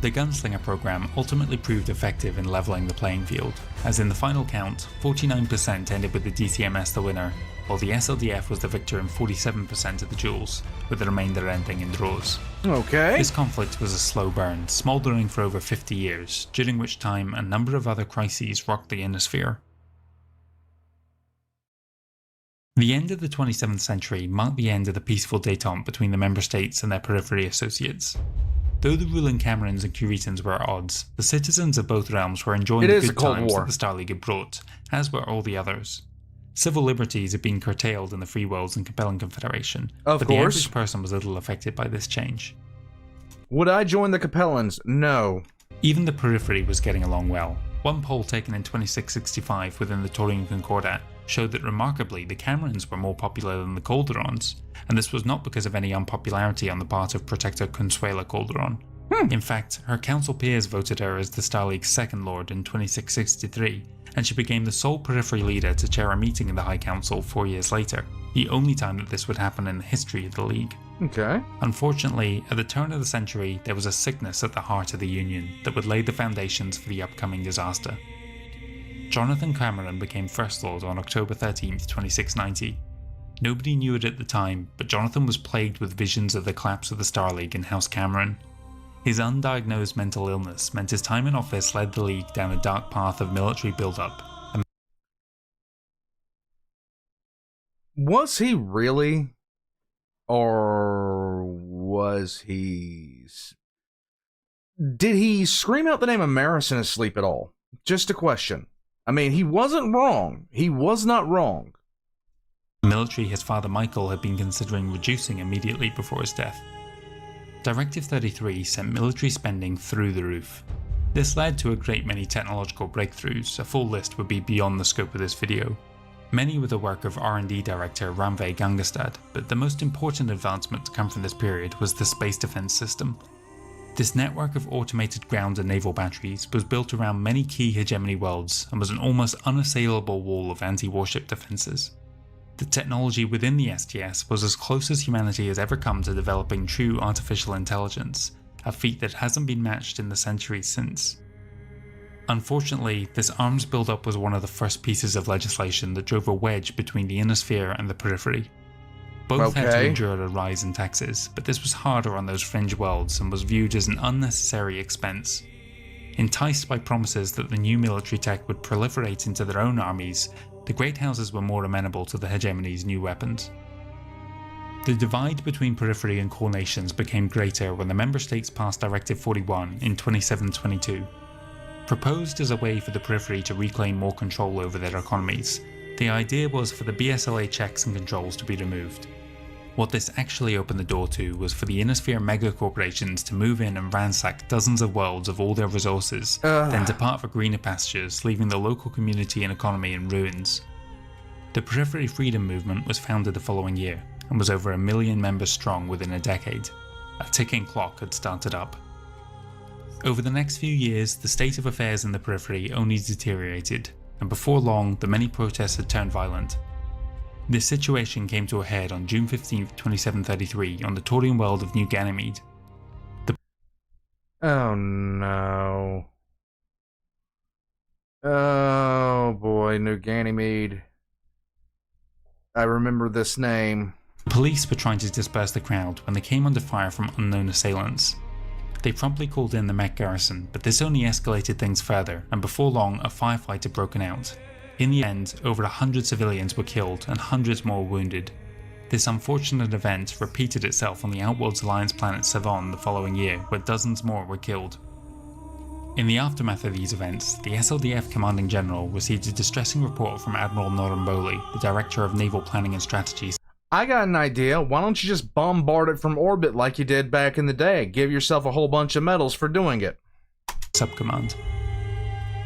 The gunslinger program ultimately proved effective in leveling the playing field, as in the final count, 49% ended with the DCMS the winner, while the SLDF was the victor in 47% of the duels, with the remainder ending in draws. Okay. This conflict was a slow burn, smouldering for over 50 years, during which time a number of other crises rocked the Inosphere. The end of the 27th century marked the end of the peaceful détente between the member states and their Periphery associates. Though the ruling Camerons and Curitans were at odds, the citizens of both realms were enjoying the good times that the Star League had brought, as were all the others. Civil liberties had been curtailed in the Free Worlds and Capellan Confederation, but the average person was little affected by this change. Would I join the Capellans? No. Even the Periphery was getting along well. One poll taken in 2665 within the Taurian Concordat showed that remarkably the Camerons were more popular than the Calderons, and this was not because of any unpopularity on the part of Protector Consuela Calderon. In fact, her council peers voted her as the Star League's second lord in 2663, and she became the sole Periphery leader to chair a meeting in the High Council 4 years later, the only time that this would happen in the history of the League. Okay. Unfortunately, at the turn of the century, there was a sickness at the heart of the Union that would lay the foundations for the upcoming disaster. Jonathan Cameron became First Lord on October 13, 2690. Nobody knew it at the time, but Jonathan was plagued with visions of the collapse of the Star League in House Cameron. His undiagnosed mental illness meant his time in office led the League down a dark path of military build-up. Was he really? Or was he... Did he scream out the name of Maris in his sleep at all? Just a question. I mean, he wasn't wrong. He was not wrong. The military his father Michael had been considering reducing immediately before his death. Directive 33 sent military spending through the roof. This led to a great many technological breakthroughs. A full list would be beyond the scope of this video. Many were the work of R&D director Ranveig Gangestad, but the most important advancement to come from this period was the space defense system. This network of automated ground and naval batteries was built around many key hegemony worlds and was an almost unassailable wall of anti-warship defenses. The technology within the STS was as close as humanity has ever come to developing true artificial intelligence, a feat that hasn't been matched in the centuries since. Unfortunately, this arms build-up was one of the first pieces of legislation that drove a wedge between the Inosphere and the Periphery. Both had to endure a rise in taxes, but this was harder on those fringe worlds and was viewed as an unnecessary expense. Enticed by promises that the new military tech would proliferate into their own armies, the Great Houses were more amenable to the hegemony's new weapons. The divide between Periphery and core nations became greater when the member states passed Directive 41 in 2722. Proposed as a way for the Periphery to reclaim more control over their economies, the idea was for the BSLA checks and controls to be removed. What this actually opened the door to was for the Inosphere megacorporations to move in and ransack dozens of worlds of all their resources, then depart for greener pastures, leaving the local community and economy in ruins. The Periphery Freedom Movement was founded the following year, and was over 1 million members strong within a decade. A ticking clock had started up. Over the next few years, the state of affairs in the Periphery only deteriorated, and before long, the many protests had turned violent. This situation came to a head on June 15, 2733 on the Taurian world of New Ganymede. Oh no. Oh boy, New Ganymede. I remember this name. The police were trying to disperse the crowd when they came under fire from unknown assailants. They promptly called in the Mech garrison, but this only escalated things further, and before long a firefight had broken out. In the end, over 100 civilians were killed and hundreds more wounded. This unfortunate event repeated itself on the Outworlds Alliance planet Savon the following year, where dozens more were killed. In the aftermath of these events, the SLDF Commanding General received a distressing report from Admiral Noramboli, the Director of Naval Planning and Strategy. I got an idea. Why don't you just bombard it from orbit like you did back in the day? Give yourself a whole bunch of medals for doing it. Subcommand.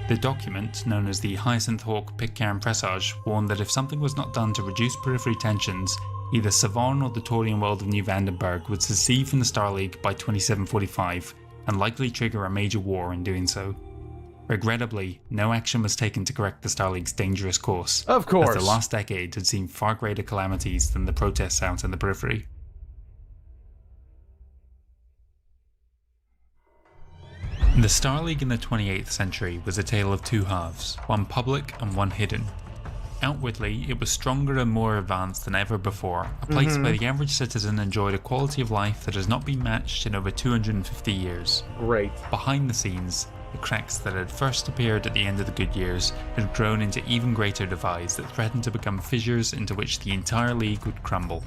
The document, known as the Hyacinth Hawk Pitcairn Presage, warned that if something was not done to reduce Periphery tensions, either Savon or the Taurian world of New Vandenberg would secede from the Star League by 2745, and likely trigger a major war in doing so. Regrettably, no action was taken to correct the Star League's dangerous course, of course, as the last decade had seen far greater calamities than the protests out in the Periphery. The Star League in the 28th century was a tale of two halves, one public and one hidden. Outwardly, it was stronger and more advanced than ever before, a place where the average citizen enjoyed a quality of life that has not been matched in over 250 years. Great. Behind the scenes, the cracks that had first appeared at the end of the good years had grown into even greater divides that threatened to become fissures into which the entire League would crumble.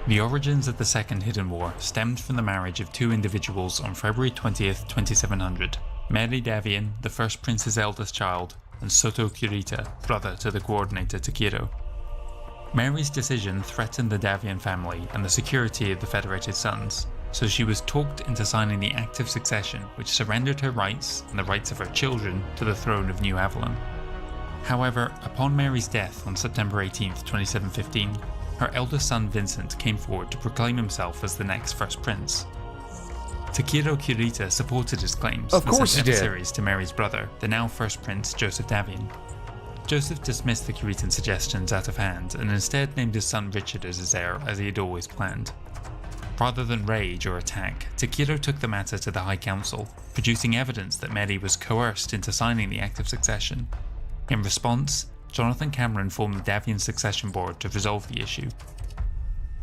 The origins of the Second Hidden War stemmed from the marriage of two individuals on February 20th, 2700, Mary Davian, the first prince's eldest child, and Soto Kurita, brother to the coordinator Takiro. Mary's decision threatened the Davian family and the security of the Federated Sons, so she was talked into signing the Act of Succession, which surrendered her rights and the rights of her children to the throne of New Avalon. However, upon Mary's death on September 18th, 2715, her eldest son Vincent came forward to proclaim himself as the next first prince. Takiro Kurita supported his claims and sent emissaries to Mary's brother, the now first prince Joseph Davian. Joseph dismissed the Kuritan suggestions out of hand and instead named his son Richard as his heir, as he had always planned. Rather than rage or attack, Takiro took the matter to the High Council, producing evidence that Mary was coerced into signing the Act of Succession. In response, Jonathan Cameron formed the Davian Succession Board to resolve the issue.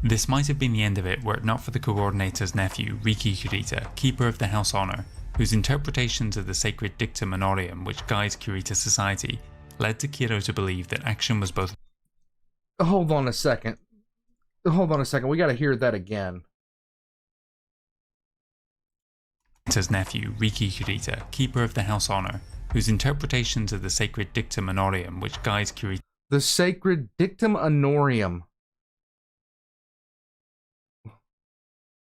This might have been the end of it were it not for the coordinator's nephew, Riki Kurita, keeper of the House Honor, whose interpretations of the sacred dictum honorium which guides Kurita society led Takiro to believe that action was both— Hold on a second, we gotta hear that again. His nephew, Riki Kurita, keeper of the House Honor, whose interpretations of the sacred dictum honorium which guides Kurita— The sacred dictum honorium.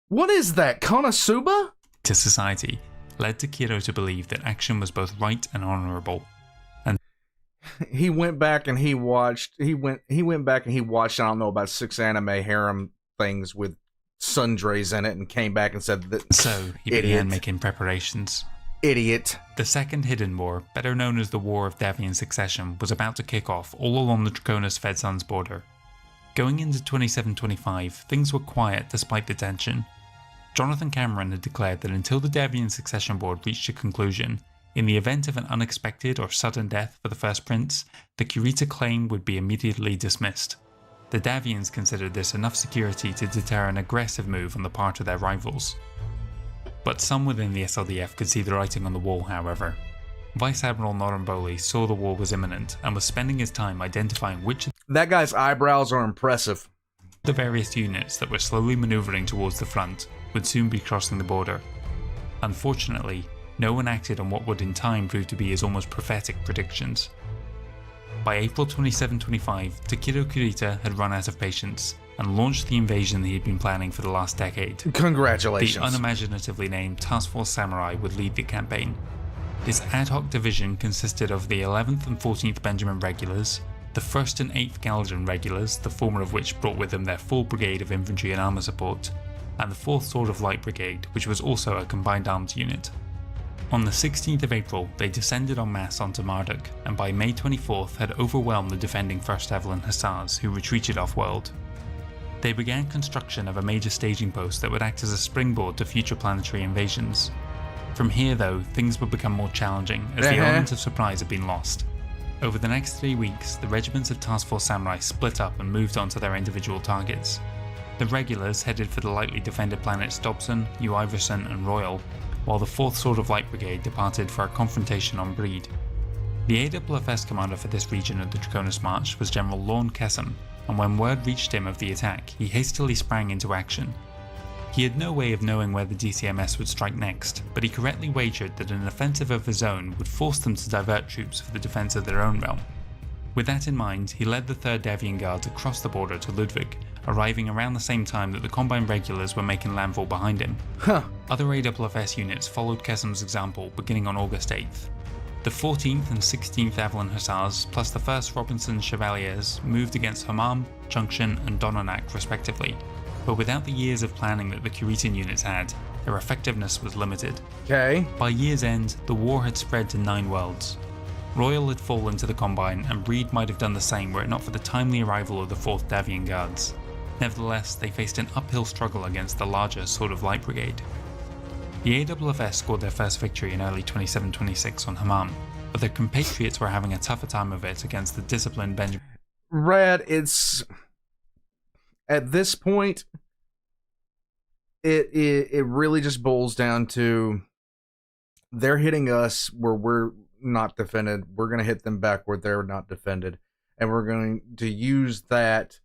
What is that, Konosuba? To society, led Takiro to believe that action was both right and honorable. And he went back and he watched, I don't know, about 6 anime harem things with sundries in it and came back and said that. So he began making preparations. Idiot. The Second Hidden War, better known as the War of Davian Succession, was about to kick off all along the Draconis Fed-Suns border. Going into 2725, things were quiet despite the tension. Jonathan Cameron had declared that until the Davian Succession Board reached a conclusion, in the event of an unexpected or sudden death for the first prince, the Kurita claim would be immediately dismissed. The Davians considered this enough security to deter an aggressive move on the part of their rivals. But some within the SLDF could see the writing on the wall, however. Vice Admiral Noramboli saw the war was imminent and was spending his time identifying which of that guy's eyebrows are impressive. The various units that were slowly maneuvering towards the front would soon be crossing the border. Unfortunately, no one acted on what would in time prove to be his almost prophetic predictions. By April 2725, Takiro Kurita had run out of patience and launched the invasion he had been planning for the last decade. Congratulations. The unimaginatively named Task Force Samurai would lead the campaign. This ad hoc division consisted of the 11th and 14th Benjamin Regulars, the 1st and 8th Gallatin Regulars, the former of which brought with them their full brigade of infantry and armour support, and the 4th Sword of Light Brigade, which was also a combined arms unit. On the 16th of April, they descended en masse onto Marduk, and by May 24th had overwhelmed the defending 1st Avalon Hussars, who retreated off-world. They began construction of a major staging post that would act as a springboard to future planetary invasions. From here though, things would become more challenging, as the element of surprise had been lost. Over the next 3 weeks, the regiments of Task Force Samurai split up and moved on to their individual targets. The regulars headed for the lightly defended planets Dobson, New Iverson and Royal, while the 4th Sword of Light Brigade departed for a confrontation on Breed. The AWFS commander for this region of the Draconis March was General Lorne Kessam, and when word reached him of the attack, he hastily sprang into action. He had no way of knowing where the DCMS would strike next, but he correctly wagered that an offensive of his own would force them to divert troops for the defence of their own realm. With that in mind, he led the 3rd Davian Guards across the border to Ludwig, arriving around the same time that the Combine Regulars were making landfall behind him. Other AWFS units followed Kessam's example beginning on August 8th. The 14th and 16th Avalon Hussars, plus the 1st Robinson Chevaliers, moved against Hammam, Junction and Donanak respectively, but without the years of planning that the Curitan units had, their effectiveness was limited. Okay. By year's end, the war had spread to 9 worlds. Royal had fallen to the Combine, and Breed might have done the same were it not for the timely arrival of the 4th Davian Guards. Nevertheless, they faced an uphill struggle against the larger Sword of Light Brigade. The AWFS scored their first victory in early 27-26 on Hammam, but their compatriots were having a tougher time of it against the disciplined Benjamin. Rad, it's... At this point, it really just boils down to they're hitting us where we're not defended. We're going to hit them back where they're not defended. And we're going to use that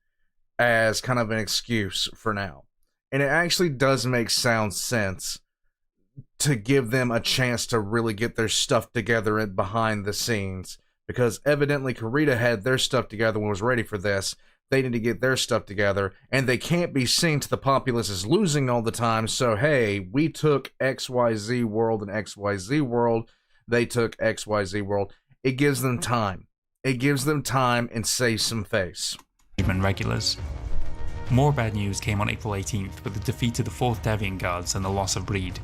as kind of an excuse for now. And it actually does make sound sense to give them a chance to really get their stuff together and behind the scenes, because evidently Kurita had their stuff together and was ready for this. They need to get their stuff together, and they can't be seen to the populace as losing all the time. So hey, we took XYZ world and XYZ world, they took XYZ world. It gives them time. It gives them time and saves some face. Regulars. More bad news came on April 18th with the defeat of the 4th Davian Guards and the loss of Breed.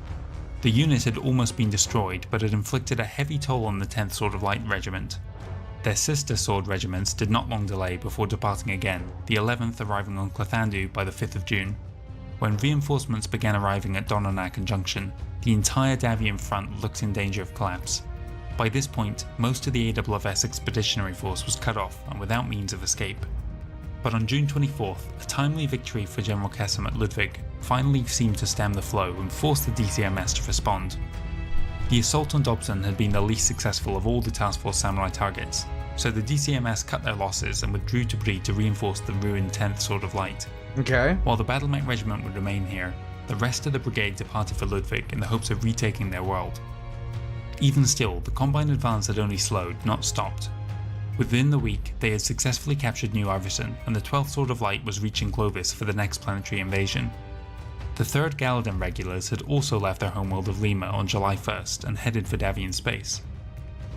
The unit had almost been destroyed, but had inflicted a heavy toll on the 10th Sword of Light Regiment. Their sister sword regiments did not long delay before departing again, the 11th arriving on Clathandu by the 5th of June. When reinforcements began arriving at Donanak and Junction, the entire Davian front looked in danger of collapse. By this point, most of the AWFS expeditionary force was cut off and without means of escape. But on June 24th, a timely victory for General Kessem at Ludwig finally seemed to stem the flow and force the DCMS to respond. The assault on Dobson had been the least successful of all the Task Force Samurai targets, so the DCMS cut their losses and withdrew to Breed to reinforce the ruined 10th Sword of Light. Okay. While the Battletech regiment would remain here, the rest of the brigade departed for Ludwig in the hopes of retaking their world. Even still, the Combine advance had only slowed, not stopped. Within the week, they had successfully captured New Iverson, and the 12th Sword of Light was reaching Clovis for the next planetary invasion. The 3rd Galladan regulars had also left their homeworld of Lima on July 1st and headed for Davian space.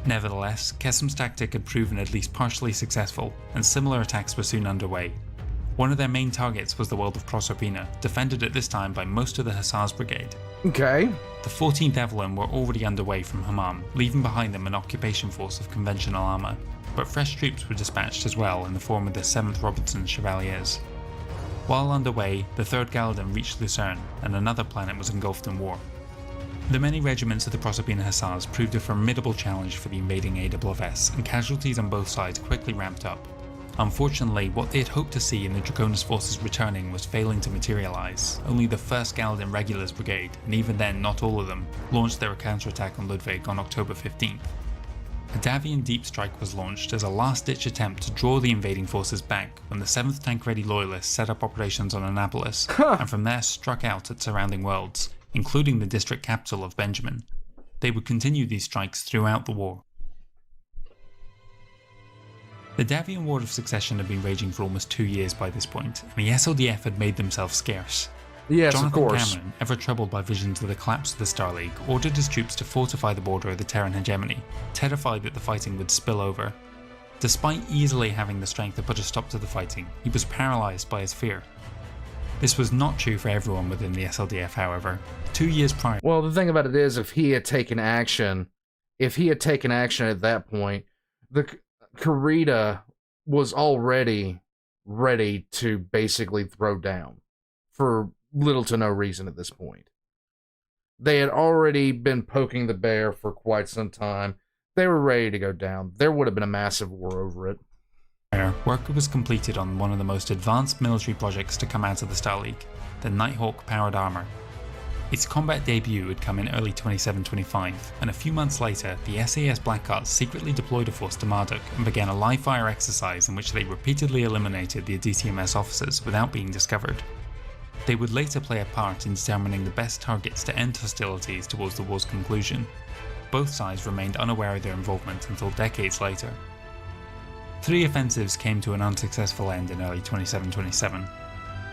Nevertheless, Kessem's tactic had proven at least partially successful, and similar attacks were soon underway. One of their main targets was the world of Proserpina, defended at this time by most of the Hussars Brigade. Okay. The 14th Evelyn were already underway from Hammam, leaving behind them an occupation force of conventional armour, but fresh troops were dispatched as well in the form of the 7th Robinson Chevaliers. While underway, the 3rd Galladan reached Lucerne, and another planet was engulfed in war. The many regiments of the Proserpina Hussars proved a formidable challenge for the invading AWFS, and casualties on both sides quickly ramped up. Unfortunately, what they had hoped to see in the Draconis forces returning was failing to materialise. Only the 1st Galladan Regulars Brigade, and even then not all of them, launched their counterattack on Ludwig on October 15th. A Davian deep strike was launched as a last-ditch attempt to draw the invading forces back when the 7th Tancredi Loyalists set up operations on Annapolis, and from there struck out at surrounding worlds, including the district capital of Benjamin. They would continue these strikes throughout the war. The Davian War of Succession had been raging for almost 2 years by this point, and the SLDF had made themselves scarce. Yes, Jonathan of course. Cameron, ever troubled by visions of the collapse of the Star League, ordered his troops to fortify the border of the Terran hegemony, terrified that the fighting would spill over. Despite easily having the strength to put a stop to the fighting, he was paralysed by his fear. This was not true for everyone within the SLDF, however. 2 years prior... Well, the thing about it is, if he had taken action at that point, the Kurita was already ready to basically throw down for little to no reason at this point. They had already been poking the bear for quite some time. They were ready to go down. There would have been a massive war over it. Work was completed on one of the most advanced military projects to come out of the Star League, the Nighthawk Powered Armor. Its combat debut had come in early 27-25, and a few months later, the SAS Blackguards secretly deployed a force to Marduk and began a live-fire exercise in which they repeatedly eliminated the DCMS officers without being discovered. They would later play a part in determining the best targets to end hostilities towards the war's conclusion. Both sides remained unaware of their involvement until decades later. 3 offensives came to an unsuccessful end in early 27-27.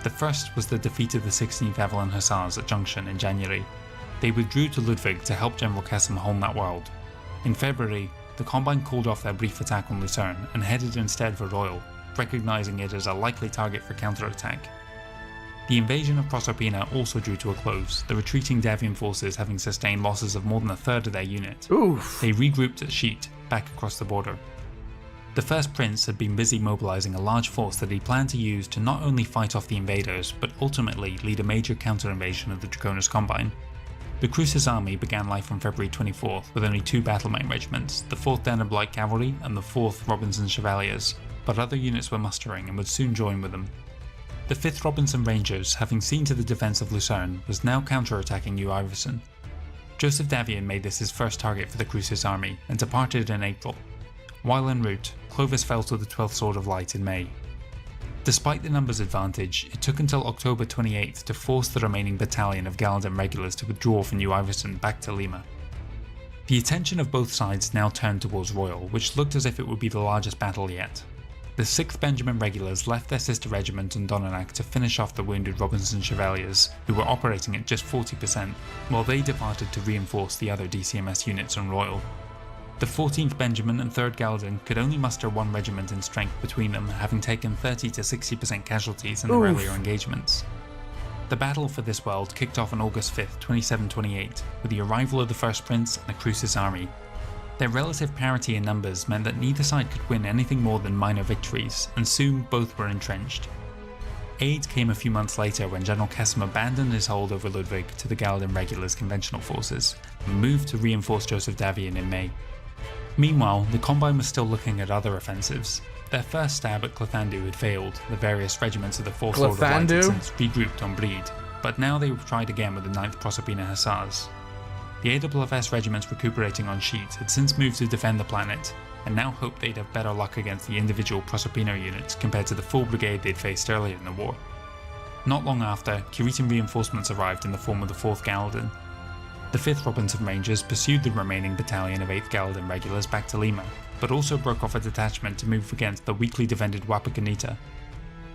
The first was the defeat of the 16th Avalon Hussars at Junction in January. They withdrew to Ludwig to help General Kessem home that world. In February, the Combine called off their brief attack on Lucerne and headed instead for Royal, recognising it as a likely target for counterattack. The invasion of Proserpina also drew to a close, the retreating Davian forces having sustained losses of more than a third of their unit. Oof. They regrouped at Sheet, back across the border. The first prince had been busy mobilizing a large force that he planned to use to not only fight off the invaders, but ultimately lead a major counter-invasion of the Draconis Combine. The Cruce's army began life on February 24th with only 2 battlemane regiments, the 4th Danube Light Cavalry and the 4th Robinson Chevaliers, but other units were mustering and would soon join with them. The 5th Robinson Rangers, having seen to the defence of Lucerne, was now counter-attacking New Iverson. Joseph Davian made this his first target for the Cruce's army and departed in April. While en route, Clovis fell to the 12th Sword of Light in May. Despite the numbers advantage, it took until October 28th to force the remaining battalion of Gallican regulars to withdraw from New Iverson back to Lima. The attention of both sides now turned towards Royal, which looked as if it would be the largest battle yet. The 6th Benjamin Regulars left their sister regiment in Donanac to finish off the wounded Robinson Chevaliers, who were operating at just 40%, while they departed to reinforce the other DCMS units on Royal. The 14th Benjamin and 3rd Galden could only muster 1 regiment in strength between them, having taken 30 to 60% casualties in their earlier engagements. The battle for this world kicked off on August 5th, 2728, with the arrival of the First Prince and the Cruce's army. Their relative parity in numbers meant that neither side could win anything more than minor victories, and soon both were entrenched. Aid came a few months later when General Casim abandoned his hold over Ludwig to the Galden Regulars' conventional forces, and moved to reinforce Joseph Davian in May. Meanwhile, the Combine was still looking at other offensives. Their first stab at Clethandu had failed, the various regiments of the 4th Sword of Light had since regrouped on Breed, but now they tried again with the 9th Proserpina Hussars. The AWFS regiments recuperating on Sheet had since moved to defend the planet, and now hoped they'd have better luck against the individual Proserpina units compared to the full brigade they'd faced earlier in the war. Not long after, Curitan reinforcements arrived in the form of the 4th Galden. The 5th Robinson Rangers pursued the remaining battalion of 8th Galden regulars back to Lima, but also broke off a detachment to move against the weakly defended Wapaganita.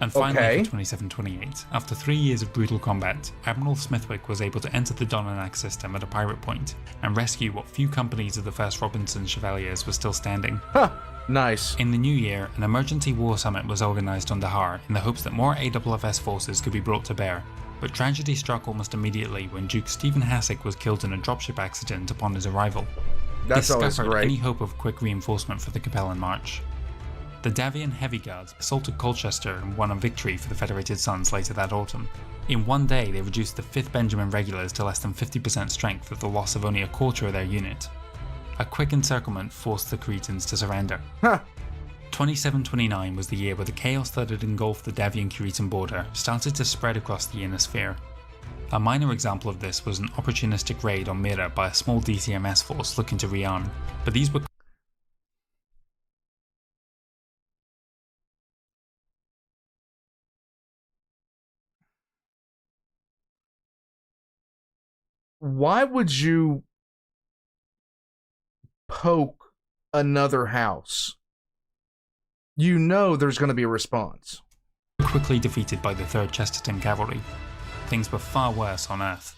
And finally, for 2728, after 3 years of brutal combat, Admiral Smithwick was able to enter the Donanac system at a pirate point and rescue what few companies of the 1st Robinson Chevaliers were still standing. Huh, nice. In the new year, an emergency war summit was organised on Dahar in the hopes that more AWFS forces could be brought to bear, but tragedy struck almost immediately when Duke Stephen Hassick was killed in a dropship accident upon his arrival. This scuppered great. any hope of quick reinforcement for the Capellan March. The Davian Heavy Guards assaulted Colchester and won a victory for the Federated Sons later that autumn. In one day, they reduced the 5th Benjamin Regulars to less than 50% strength with the loss of only a quarter of their unit. A quick encirclement forced the Cretans to surrender. 2729 was the year where the chaos that had engulfed the Davian-Curitan border started to spread across the inner sphere. A minor example of this was an opportunistic raid on Mira by a small DCMS force looking to rearm, but these were Why would you poke another house? You know there's going to be a response. quickly defeated by the 3rd Chesterton Cavalry. Things were far worse on Earth.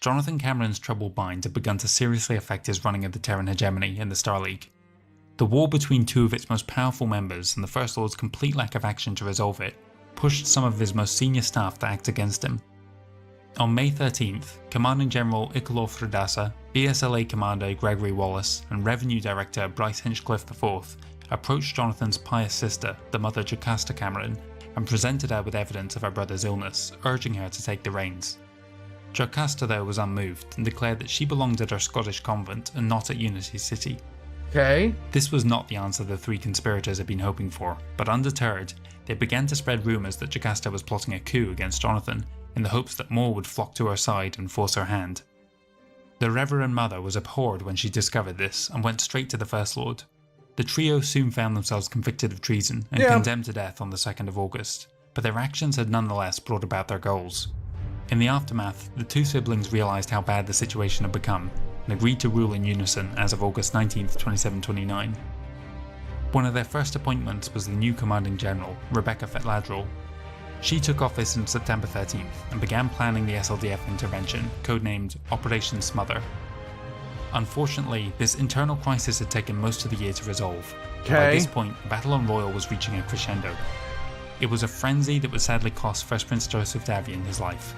Jonathan Cameron's troubled mind had begun to seriously affect his running of the Terran hegemony in the Star League. The war between 2 of its most powerful members and the First Lord's complete lack of action to resolve it pushed some of his most senior staff to act against him. On May 13th, Commanding General Icolor Fredassa, BSLA Commander Gregory Wallace, and Revenue Director Bryce Hinchcliffe IV approached Jonathan's pious sister, the mother Jocasta Cameron, and presented her with evidence of her brother's illness, urging her to take the reins. Jocasta, though, was unmoved and declared that she belonged at her Scottish convent and not at Unity City. Okay. This was not the answer the 3 conspirators had been hoping for, but undeterred, they began to spread rumours that Jocasta was plotting a coup against Jonathan, in the hopes that more would flock to her side and force her hand. The Reverend Mother was abhorred when she discovered this and went straight to the First Lord. The trio soon found themselves convicted of treason and condemned to death on the 2nd of August, but their actions had nonetheless brought about their goals. In the aftermath, the 2 siblings realised how bad the situation had become and agreed to rule in unison as of August 19th, 2729. One of their first appointments was the new Commanding General, Rebecca Fetladrel. She took office on September 13th and began planning the SLDF intervention, codenamed Operation Smother. Unfortunately, this internal crisis had taken most of the year to resolve. By this point, the battle on Royal was reaching a crescendo. It was a frenzy that would sadly cost First Prince Joseph Davian his life.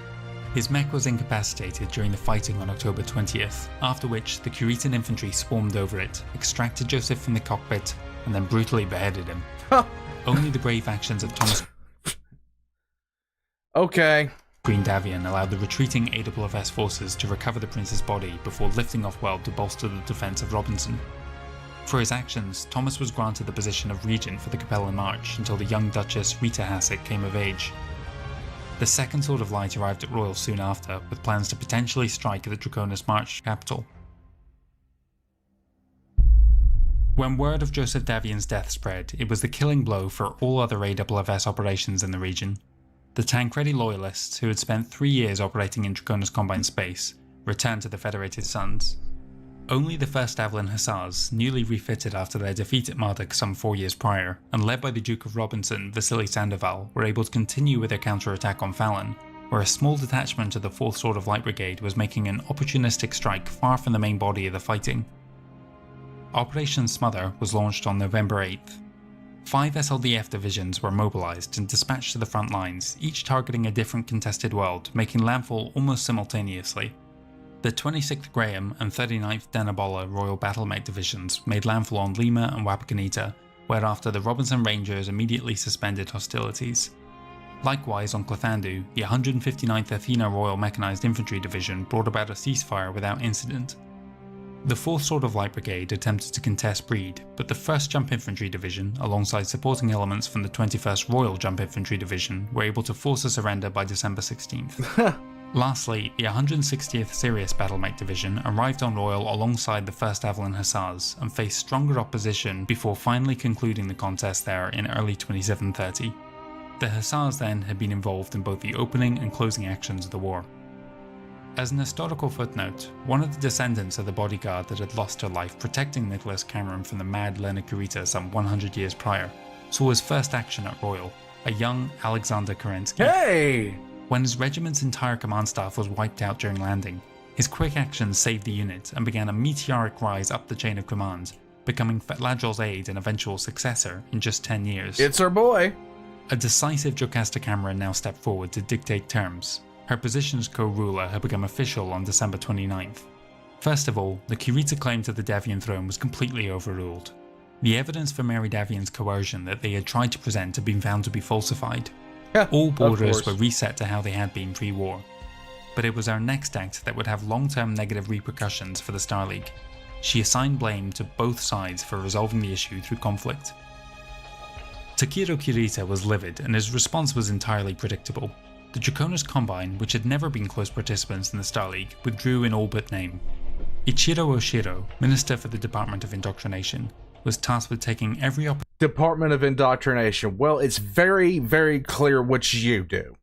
His mech was incapacitated during the fighting on October 20th, after which the Curitan infantry swarmed over it, extracted Joseph from the cockpit, and then brutally beheaded him. Only the brave actions of Thomas Green Davian allowed the retreating AFFS forces to recover the prince's body before lifting off Weld to bolster the defence of Robinson. For his actions, Thomas was granted the position of regent for the Capellan March until the young Duchess Rita Hassick came of age. The Second Sword of Light arrived at Royal soon after, with plans to potentially strike at the Draconis March capital. When word of Joseph Davian's death spread, it was the killing blow for all other AFFS operations in the region. The Tancredi loyalists, who had spent 3 years operating in Draconis Combine space, returned to the Federated Suns. Only the 1st Avalon Hussars, newly refitted after their defeat at Marduk some 4 years prior, and led by the Duke of Robinson, Vasily Sandoval, were able to continue with their counter-attack on Fallon, where a small detachment of the 4th Sword of Light Brigade was making an opportunistic strike far from the main body of the fighting. Operation Smother was launched on November 8th. 5 SLDF divisions were mobilised and dispatched to the front lines, each targeting a different contested world, making landfall almost simultaneously. The 26th Graham and 39th Danabola Royal Battletech divisions made landfall on Lima and Wapakoneta, whereafter the Robinson Rangers immediately suspended hostilities. Likewise on Clathandu, the 159th Athena Royal Mechanized Infantry Division brought about a ceasefire without incident. The 4th Sword of Light Brigade attempted to contest Breed, but the 1st Jump Infantry Division, alongside supporting elements from the 21st Royal Jump Infantry Division, were able to force a surrender by December 16th. Lastly, the 160th Sirius Battlemech Division arrived on Royal alongside the 1st Avalon Hussars and faced stronger opposition before finally concluding the contest there in early 2730. The Hussars then had been involved in both the opening and closing actions of the war. As an historical footnote, one of the descendants of the bodyguard that had lost her life protecting Nicholas Cameron from the mad Leonard Kurita some 100 years prior saw his first action at Royal, a young Alexander Kerensky. Hey! When his regiment's entire command staff was wiped out during landing, his quick actions saved the unit and began a meteoric rise up the chain of command, becoming Fetladjol's aide and eventual successor in just 10 years. It's our boy! A decisive Jocasta Cameron now stepped forward to dictate terms. Her position as co-ruler had become official on December 29th. First of all, the Kurita claim to the Davian throne was completely overruled. The evidence for Mary Davian's coercion that they had tried to present had been found to be falsified. All borders were reset to how they had been pre-war. But it was our next act that would have long-term negative repercussions for the Star League. She assigned blame to both sides for resolving the issue through conflict. Takiro Kurita was livid, and his response was entirely predictable. The Draconis Combine, which had never been close participants in the Star League, withdrew in all but name. Ichiro Oshiro, Minister for the Department of Indoctrination, was tasked with taking every Department of Indoctrination. Well, it's very, very clear what you do.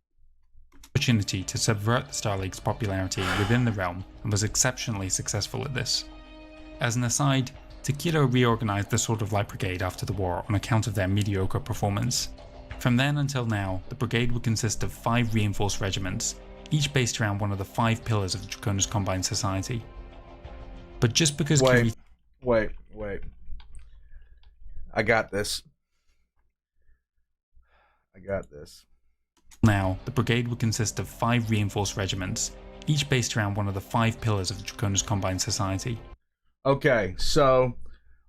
opportunity to subvert the Star League's popularity within the realm, and was exceptionally successful at this. As an aside, Takiro reorganized the Sword of Light Brigade after the war on account of their mediocre performance. From then until now, the brigade would consist of 5 reinforced regiments, each based around one of the 5 pillars of the Draconis Combine Society. But just because Wait. I got this. Now, the brigade would consist of 5 reinforced regiments, each based around one of the 5 pillars of the Draconis Combine Society. Okay, so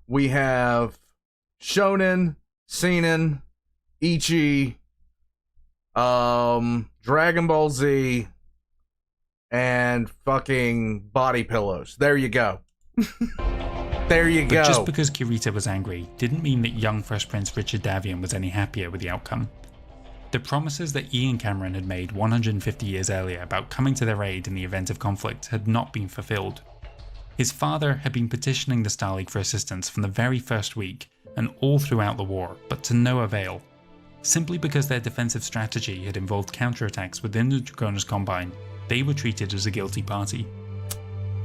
we have Shonen, Seinen, Ichi, Dragon Ball Z, and fucking body pillows. There you go. There you go. But just because Kurita was angry didn't mean that young Fresh Prince Richard Davian was any happier with the outcome. The promises that Ian Cameron had made 150 years earlier about coming to their aid in the event of conflict had not been fulfilled. His father had been petitioning the Star League for assistance from the very first week and all throughout the war, but to no avail. Simply because their defensive strategy had involved counterattacks within the Draconis Combine, they were treated as a guilty party.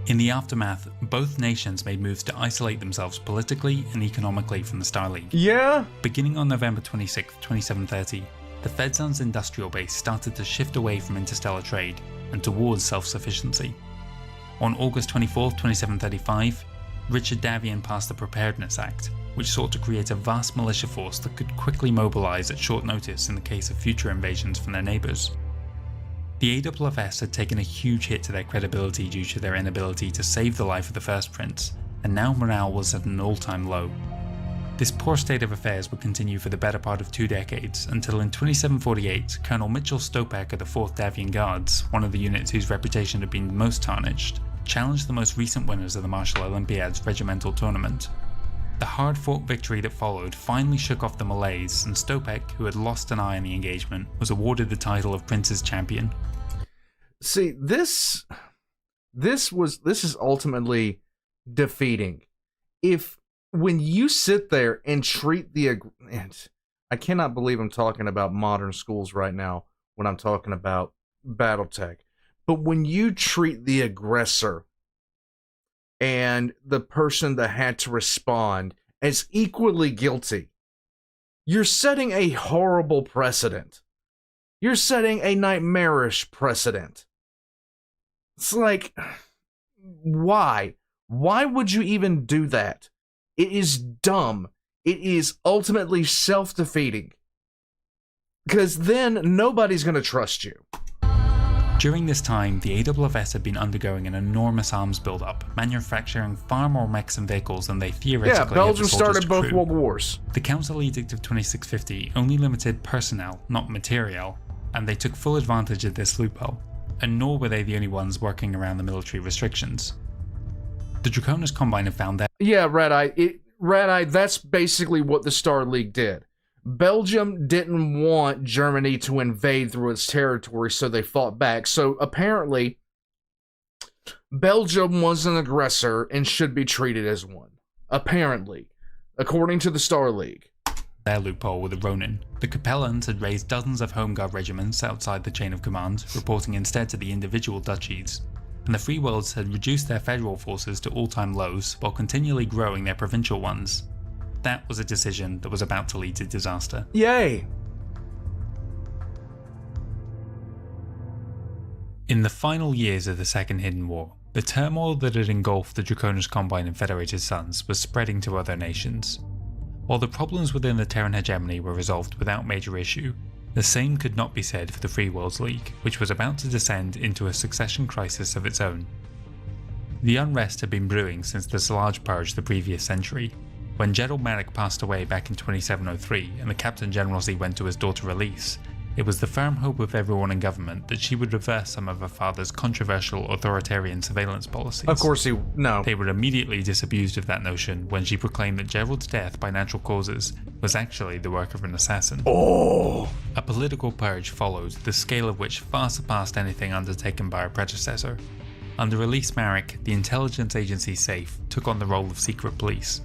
In the aftermath, both nations made moves to isolate themselves politically and economically from the Star League. Yeah? Beginning on November 26, 2730, the Fedzan's industrial base started to shift away from interstellar trade and towards self-sufficiency. On August 24, 2735, Richard Davian passed the Preparedness Act, which sought to create a vast militia force that could quickly mobilise at short notice in the case of future invasions from their neighbours. The AFFS had taken a huge hit to their credibility due to their inability to save the life of the first prince, and now morale was at an all-time low. This poor state of affairs would continue for the better part of 2 decades, until in 2748, Colonel Mitchell Stopack of the 4th Davian Guards, one of the units whose reputation had been most tarnished, challenged the most recent winners of the Martial Olympiad's regimental tournament. The hard-fought victory that followed finally shook off the malaise, and Stopack, who had lost an eye in the engagement, was awarded the title of Prince's Champion. See, this is ultimately defeating. When you sit there and treat I cannot believe I'm talking about modern schools right now when I'm talking about Battletech, but when you treat the aggressor and the person that had to respond as equally guilty, you're setting a horrible precedent. You're setting a nightmarish precedent. It's like, why? Why would you even do that? It is dumb. It is ultimately self-defeating. Because then nobody's going to trust you. During this time, the AFFS had been undergoing an enormous arms build-up, manufacturing far more mechs and vehicles than they theoretically had the Belgium soldiers started to both crew. world wars. The Council Edict of 2650 only limited personnel, not materiel, and they took full advantage of this loophole, and nor were they the only ones working around the military restrictions. The Draconis Combine had found that... Yeah, Red-Eye, that's basically what the Star League did. Belgium didn't want Germany to invade through its territory, so they fought back. So apparently, Belgium was an aggressor and should be treated as one. Apparently, according to the Star League. Their loophole with the Ronin. The Capellans had raised dozens of Home Guard regiments outside the chain of command, reporting instead to the individual duchies. And the Free Worlds had reduced their federal forces to all-time lows while continually growing their provincial ones. That was a decision that was about to lead to disaster. Yay! In the final years of the Second Hidden War, the turmoil that had engulfed the Draconis Combine and Federated Sons was spreading to other nations. While the problems within the Terran hegemony were resolved without major issue, the same could not be said for the Free Worlds League, which was about to descend into a succession crisis of its own. The unrest had been brewing since the Salage Purge the previous century. When Gerald Merrick passed away back in 2703 and the Captain Generalcy went to his daughter Elise, it was the firm hope of everyone in government that she would reverse some of her father's controversial authoritarian surveillance policies. Of course no. They were immediately disabused of that notion when she proclaimed that Gerald's death by natural causes was actually the work of an assassin. Oh! A political purge followed, the scale of which far surpassed anything undertaken by her predecessor. Under Elise Merrick, the intelligence agency SAFE took on the role of secret police.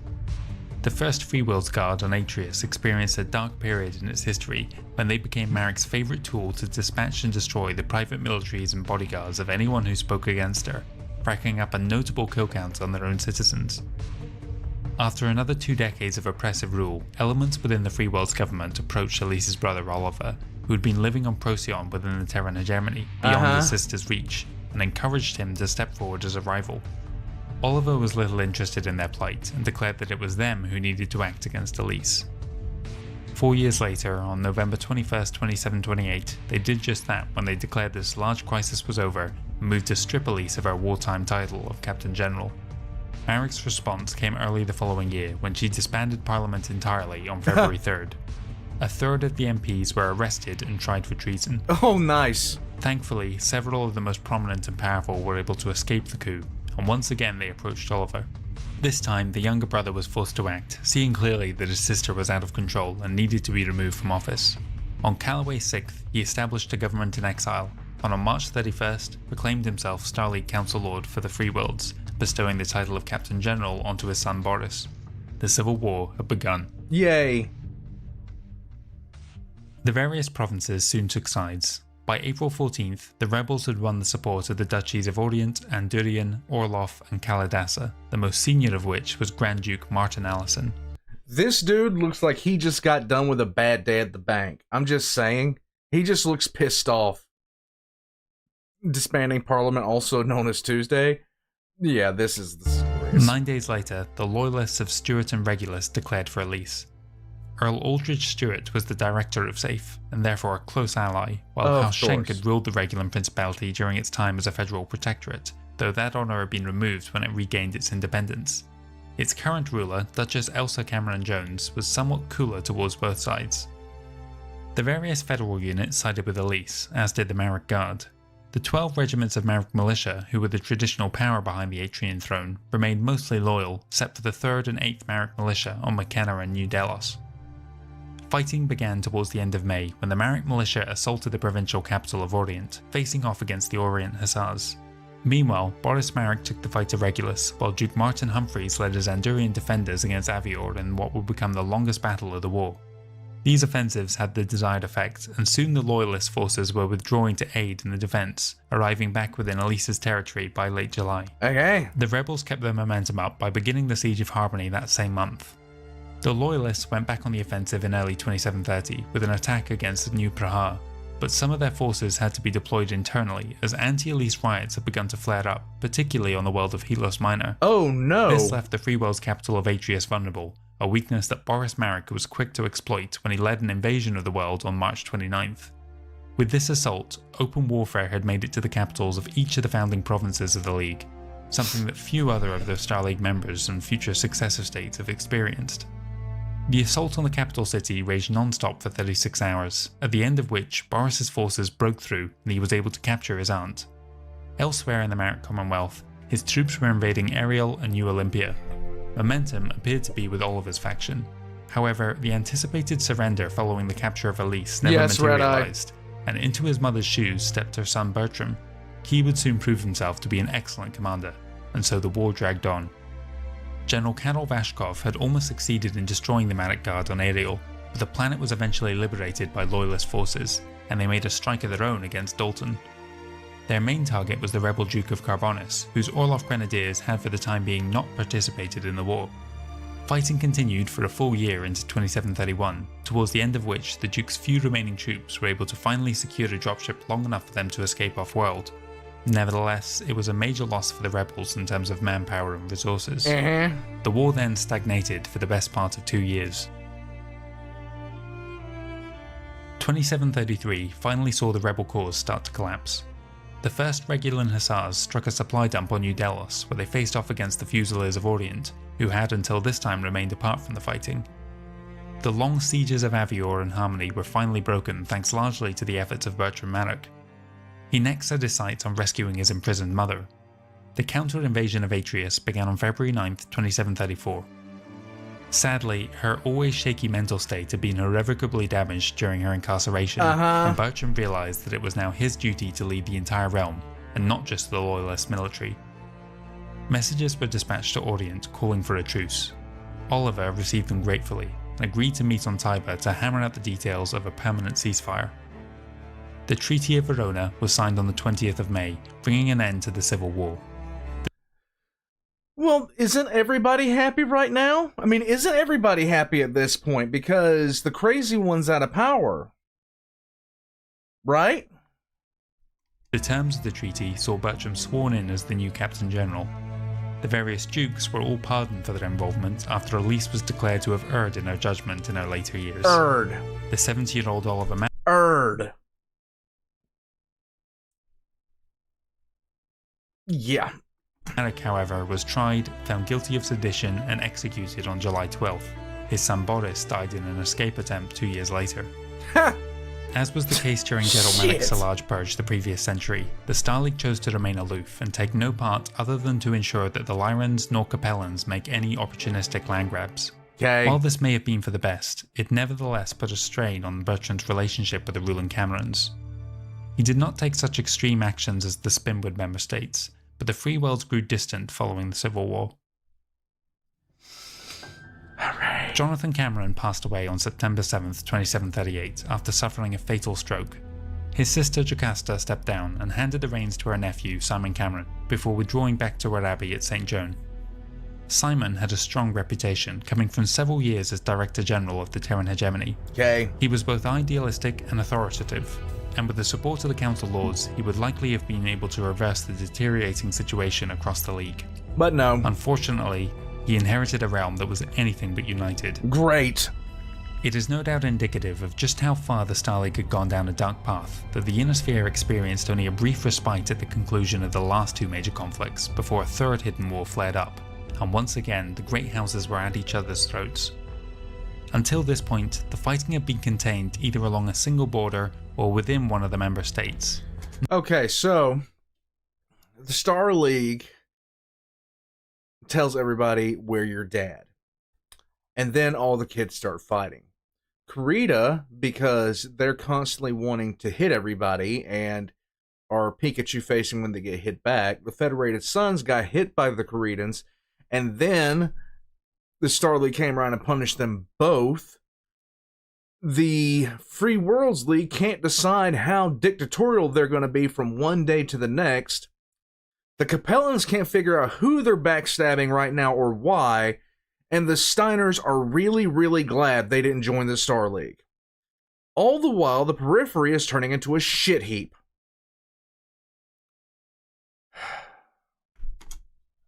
The first Free Worlds Guard on Atreus experienced a dark period in its history when they became Merrick's favourite tool to dispatch and destroy the private militaries and bodyguards of anyone who spoke against her, racking up a notable kill count on their own citizens. After another 2 decades of oppressive rule, elements within the Free Worlds government approached Elise's brother Oliver, who had been living on Procyon within the Terran hegemony, beyond his sister's reach, and encouraged him to step forward as a rival. Oliver was little interested in their plight and declared that it was them who needed to act against Elise. 4 years later, on November 21st, 2728, they did just that when they declared this large crisis was over and moved to strip Elise of her wartime title of Captain General. Merrick's response came early the following year when she disbanded Parliament entirely on February 3rd. A third of the MPs were arrested and tried for treason. Oh, nice. Thankfully, several of the most prominent and powerful were able to escape the coup, and once again they approached Oliver. This time, the younger brother was forced to act, seeing clearly that his sister was out of control and needed to be removed from office. On Callaway 6th, he established a government in exile, and on March 31st, proclaimed himself Starleague Council Lord for the Free Worlds, bestowing the title of Captain General onto his son Boris. The Civil War had begun. Yay! The various provinces soon took sides. By April 14th, the rebels had won the support of the duchies of Orient, Andurian, Orloff, and Kalidasa, the most senior of which was Grand Duke Martin Allison. This dude looks like he just got done with a bad day at the bank. I'm just saying. He just looks pissed off. Disbanding Parliament, also known as Tuesday. Yeah, this is the story. hilarious. 9 days later, the loyalists of Stuart and Regulus declared for release. Earl Aldridge Stuart was the director of SAFE, and therefore a close ally, while House Schenk had ruled the Regulan Principality during its time as a federal protectorate, though that honour had been removed when it regained its independence. Its current ruler, Duchess Elsa Cameron Jones, was somewhat cooler towards both sides. The various federal units sided with Elise, as did the Marek Guard. The 12 regiments of Marek militia, who were the traditional power behind the Atrian throne, remained mostly loyal, except for the 3rd and 8th Marek militia on McKenna and New Delos. Fighting began towards the end of May when the Marek militia assaulted the provincial capital of Orient, facing off against the Orient Hussars. Meanwhile, Boris Marek took the fight to Regulus, while Duke Martin Humphreys led his Andurian defenders against Avior in what would become the longest battle of the war. These offensives had the desired effect, and soon the Loyalist forces were withdrawing to aid in the defence, arriving back within Elisa's territory by late July. Okay. The rebels kept their momentum up by beginning the Siege of Harmony that same month. The Loyalists went back on the offensive in early 2730 with an attack against New Praha, but some of their forces had to be deployed internally as anti-Elise riots had begun to flare up, particularly on the world of Helos Minor. Oh no! This left the Free World's capital of Atrius vulnerable, a weakness that Boris Marek was quick to exploit when he led an invasion of the world on March 29th. With this assault, open warfare had made it to the capitals of each of the founding provinces of the League, something that few other of the Star League members and future successor states have experienced. The assault on the capital city raged non-stop for 36 hours, at the end of which Boris's forces broke through and he was able to capture his aunt. Elsewhere in the Marek Commonwealth, his troops were invading Ariel and New Olympia. Momentum appeared to be with Oliver's faction. However, the anticipated surrender following the capture of Elise never materialized, and into his mother's shoes stepped her son Bertram. He would soon prove himself to be an excellent commander, and so the war dragged on. General Karol Vashkov had almost succeeded in destroying the Marek Guard on Ariel, but the planet was eventually liberated by Loyalist forces, and they made a strike of their own against Dalton. Their main target was the rebel Duke of Carbonis, whose Orlov Grenadiers had for the time being not participated in the war. Fighting continued for a full year into 2731, towards the end of which the Duke's few remaining troops were able to finally secure a dropship long enough for them to escape off-world. Nevertheless, it was a major loss for the rebels in terms of manpower and resources. The war then stagnated for the best part of 2 years. 2733 finally saw the rebel cause start to collapse. The 1st Regulan Hussars struck a supply dump on New Delos, where they faced off against the Fusiliers of Orient, who had until this time remained apart from the fighting. The long sieges of Avior and Harmony were finally broken thanks largely to the efforts of Bertram Marek. He next set his sights on rescuing his imprisoned mother. The counter-invasion of Atrius began on February 9, 2734. Sadly, her always shaky mental state had been irrevocably damaged during her incarceration, and Bertram realised that it was now his duty to lead the entire realm, and not just the Loyalist military. Messages were dispatched to Orient calling for a truce. Oliver received them gratefully, and agreed to meet on Tiber to hammer out the details of a permanent ceasefire. The Treaty of Verona was signed on the 20th of May, bringing an end to the Civil War. Well, isn't everybody happy right now? I mean, isn't everybody happy at this point? Because the crazy one's out of power. Right? The terms of the treaty saw Bertram sworn in as the new Captain General. The various dukes were all pardoned for their involvement after Elise was declared to have erred in her judgment in her later years. Erred. The 70-year-old Oliver Erred. Yeah. Marek, however, was tried, found guilty of sedition, and executed on July 12th. His son Boris died in an escape attempt 2 years later. As was the case during General Marek's large purge the previous century, the Star League chose to remain aloof and take no part other than to ensure that the Lyrans nor Capellans make any opportunistic land grabs. While this may have been for the best, it nevertheless put a strain on Bertram's relationship with the ruling Camerons. He did not take such extreme actions as the Spinwood member states, but the Free Worlds grew distant following the Civil War. Jonathan Cameron passed away on September 7, 2738, after suffering a fatal stroke. His sister Jocasta stepped down and handed the reins to her nephew Simon Cameron, before withdrawing back to her abbey at St. Joan. Simon had a strong reputation, coming from several years as Director General of the Terran Hegemony. He was both idealistic and authoritative, and with the support of the Council Lords, he would likely have been able to reverse the deteriorating situation across the League. But no. Unfortunately, he inherited a realm that was anything but united. Great. It is no doubt indicative of just how far the Star League had gone down a dark path that the Inner Sphere experienced only a brief respite at the conclusion of the last two major conflicts before a third hidden war flared up, and once again the great houses were at each other's throats. Until this point, the fighting had been contained either along a single border or within one of the member states. Okay, so the Star League tells everybody, we're your dad. And then all the kids start fighting. Kurita, because they're constantly wanting to hit everybody and are Pikachu facing when they get hit back, the Federated Sons got hit by the Kuritans, and then the Star League came around and punished them both. The Free Worlds League can't decide how dictatorial they're going to be from one day to the next. The Capellans can't figure out who they're backstabbing right now or why, and the Steiners are really, really glad they didn't join the Star League. All the while, the Periphery is turning into a shit heap.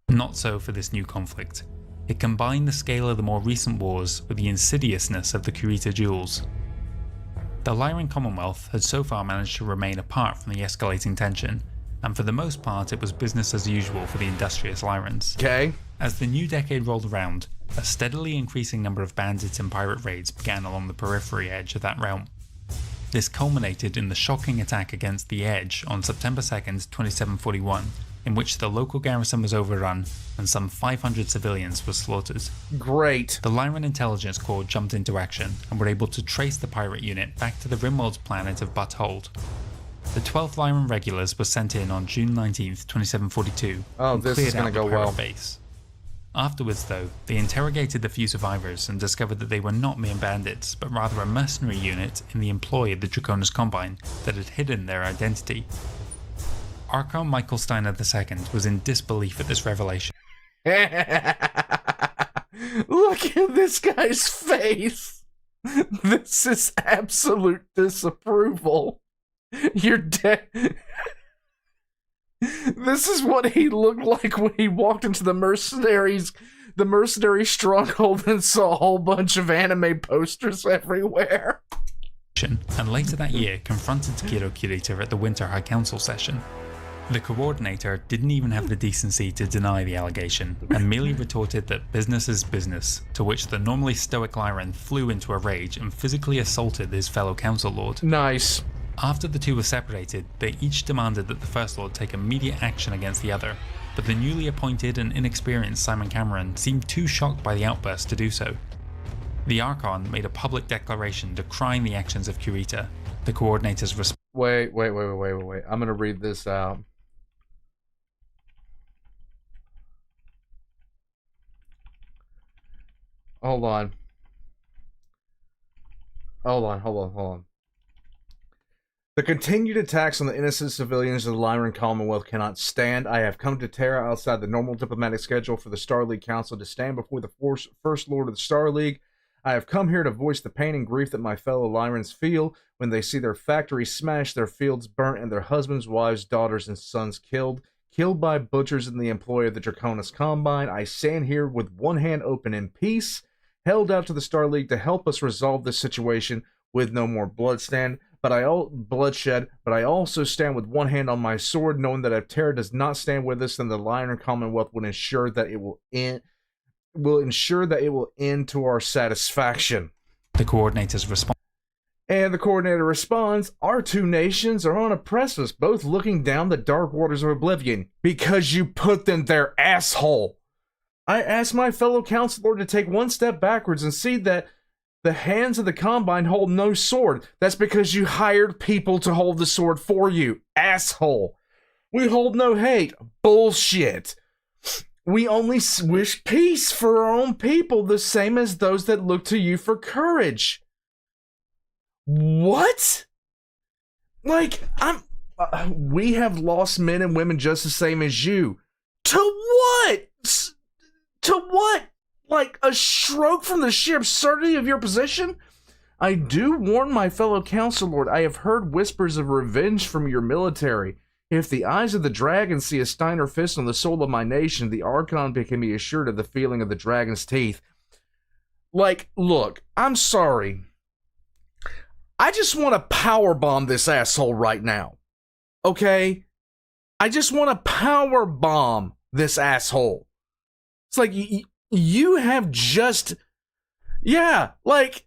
Not so for this new conflict. It combined the scale of the more recent wars with the insidiousness of the Kurita duels. The Lyran Commonwealth had so far managed to remain apart from the escalating tension, and for the most part it was business as usual for the industrious Lyrans. Okay. As the new decade rolled around, a steadily increasing number of bandits and pirate raids began along the periphery edge of that realm. This culminated in the shocking attack against the Edge on September 2nd, 2741, in which the local garrison was overrun and some 500 civilians were slaughtered. Great. The Lyran Intelligence Corps jumped into action and were able to trace the pirate unit back to the Rimworld's planet of Butthold. The 12th Lyran regulars were sent in on June 19th, 2742 and this cleared is gonna out the go pirate well. base. Afterwards though, they interrogated the few survivors and discovered that they were not mere bandits, but rather a mercenary unit in the employ of the Draconis Combine that had hidden their identity. Archon Michael Steiner II was in disbelief at this revelation. Look at this guy's face. This is absolute disapproval. You're dead. This is what he looked like when he walked into the mercenary stronghold and saw a whole bunch of anime posters everywhere. And later that year confronted Takiro Kurita at the Winter High Council session. The coordinator didn't even have the decency to deny the allegation, and merely retorted that business is business, to which the normally stoic Lyran flew into a rage and physically assaulted his fellow Council Lord. Nice. After the two were separated, they each demanded that the First Lord take immediate action against the other, but the newly appointed and inexperienced Simon Cameron seemed too shocked by the outburst to do so. The Archon made a public declaration decrying the actions of Kurita. The coordinator's response. Wait. I'm gonna read this out. Hold on. The continued attacks on the innocent civilians of the Lyran Commonwealth cannot stand. I have come to Terra outside the normal diplomatic schedule for the Star League Council to stand before the First Lord of the Star League. I have come here to voice the pain and grief that my fellow Lyrans feel when they see their factories smashed, their fields burnt, and their husbands, wives, daughters, and sons killed by butchers in the employ of the Draconis Combine. I stand here with one hand open in peace, held out to the Star League to help us resolve this situation with no more bloodshed. But I also stand with one hand on my sword, knowing that if Terra does not stand with us, then the Lyran Commonwealth will ensure that it will end to our satisfaction. The coordinator's response. And the coordinator responds, our two nations are on a precipice, both looking down the dark waters of oblivion, because you put them there, asshole. I asked my fellow counselor to take one step backwards and see that the hands of the Combine hold no sword. That's because you hired people to hold the sword for you, asshole. We hold no hate. Bullshit. We only wish peace for our own people, the same as those that look to you for courage. What? Like, we have lost men and women just the same as you. To what? To what? Like a stroke from the sheer absurdity of your position? I do warn my fellow Council Lord, I have heard whispers of revenge from your military. If the eyes of the dragon see a Steiner fist on the soul of my nation, the Archon can be assured of the feeling of the dragon's teeth. Like, look, I'm sorry. I just want to powerbomb this asshole right now. Okay? I just want to powerbomb this asshole. It's like, you have just... Yeah, like,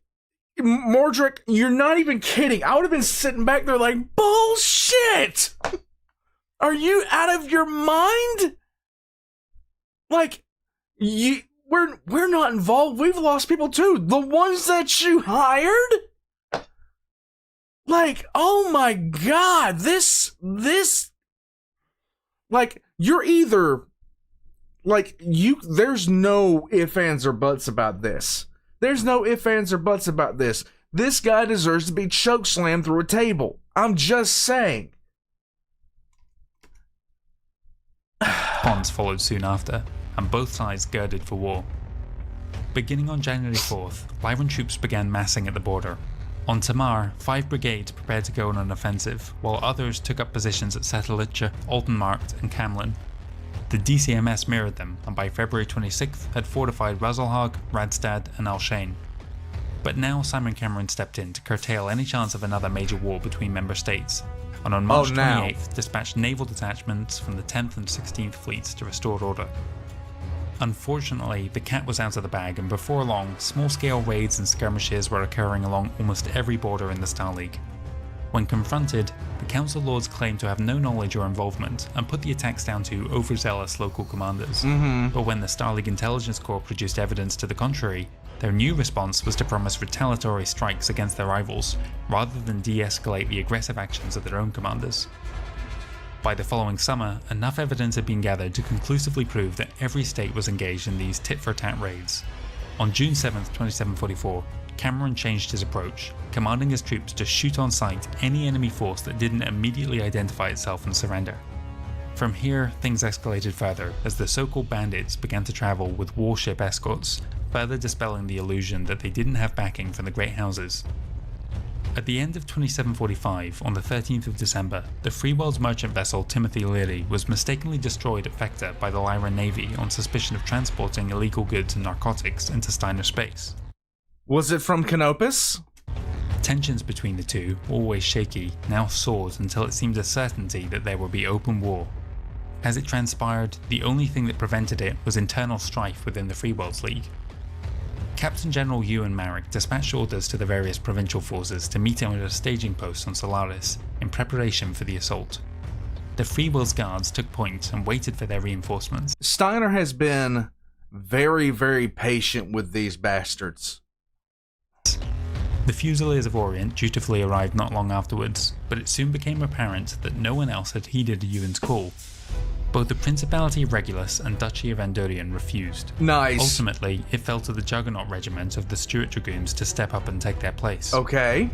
Mordrick, you're not even kidding. I would have been sitting back there like, bullshit! Are you out of your mind? Like, we're not involved. We've lost people too. The ones that you hired? Like, oh my god, this, like, you're either, like, there's no ifs, ands, or buts about this. There's no ifs, ands, or buts about this. This guy deserves to be chokeslammed through a table. I'm just saying. Response followed soon after, and both sides girded for war. Beginning on January 4th, Lyran troops began massing at the border. On Tamar, 5 brigades prepared to go on an offensive, while others took up positions at Setelice, Altenmarkt, and Kamlin. The DCMS mirrored them, and by February 26th had fortified Razelhag, Radstad, and Alshain. But now Simon Cameron stepped in to curtail any chance of another major war between member states, and on March 28th dispatched naval detachments from the 10th and 16th fleets to restore order. Unfortunately, the cat was out of the bag, and before long, small-scale raids and skirmishes were occurring along almost every border in the Star League. When confronted, the Council Lords claimed to have no knowledge or involvement and put the attacks down to overzealous local commanders. But when the Star League Intelligence Corps produced evidence to the contrary, their new response was to promise retaliatory strikes against their rivals, rather than de-escalate the aggressive actions of their own commanders. By the following summer, enough evidence had been gathered to conclusively prove that every state was engaged in these tit-for-tat raids. On June 7, 2744, Cameron changed his approach, commanding his troops to shoot on sight any enemy force that didn't immediately identify itself and surrender. From here, things escalated further as the so-called bandits began to travel with warship escorts, further dispelling the illusion that they didn't have backing from the Great Houses. At the end of 2745, on the 13th of December, the Free World's merchant vessel Timothy Leary was mistakenly destroyed at Fecta by the Lyran Navy on suspicion of transporting illegal goods and narcotics into Steiner space. Was it from Canopus? Tensions between the two, always shaky, now soared until it seemed a certainty that there would be open war. As it transpired, the only thing that prevented it was internal strife within the Free Worlds League. Captain General Ewan Marek dispatched orders to the various provincial forces to meet him at a staging post on Solaris in preparation for the assault. The Free Worlds Guards took point and waited for their reinforcements. Steiner has been very, very patient with these bastards. The Fusiliers of Orient dutifully arrived not long afterwards, but it soon became apparent that no one else had heeded Ewan's call. Both the Principality of Regulus and Duchy of Andorian refused. Nice. Ultimately, it fell to the Juggernaut Regiment of the Stuart Dragoons to step up and take their place. Okay.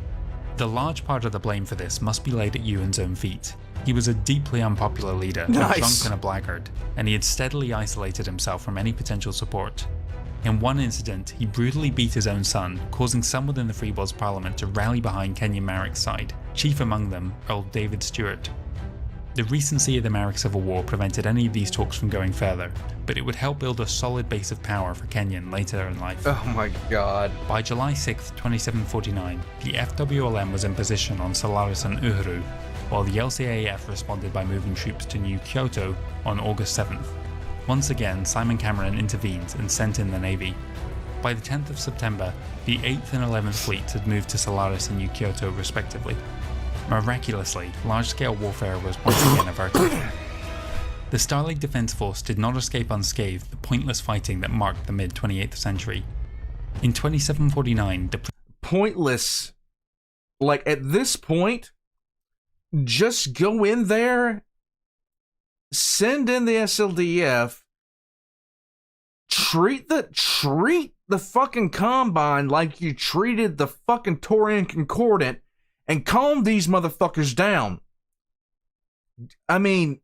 The large part of the blame for this must be laid at Ewan's own feet. He was a deeply unpopular leader, Nice. a drunk and a blackguard, and he had steadily isolated himself from any potential support. In one incident, he brutally beat his own son, causing some within the Free Worlds Parliament to rally behind Kenyon Marek's side, chief among them Earl David Stewart. The recency of the Marek Civil War prevented any of these talks from going further, but it would help build a solid base of power for Kenyon later in life. Oh my god. By July 6, 2749, the FWLM was in position on Solaris and Uhuru, while the LCAF responded by moving troops to New Kyoto on August 7th. Once again, Simon Cameron intervened and sent in the Navy. By the 10th of September, the 8th and 11th fleets had moved to Solaris and New Kyoto respectively. Miraculously, large-scale warfare was once again averted. The Star League Defense Force did not escape unscathed the pointless fighting that marked the mid-28th century. In 2749, the Pointless. Like, at this point, just go in there, send in the SLDF, treat the fucking Combine like you treated the fucking Taurian Concordant, and calm these motherfuckers down. I mean,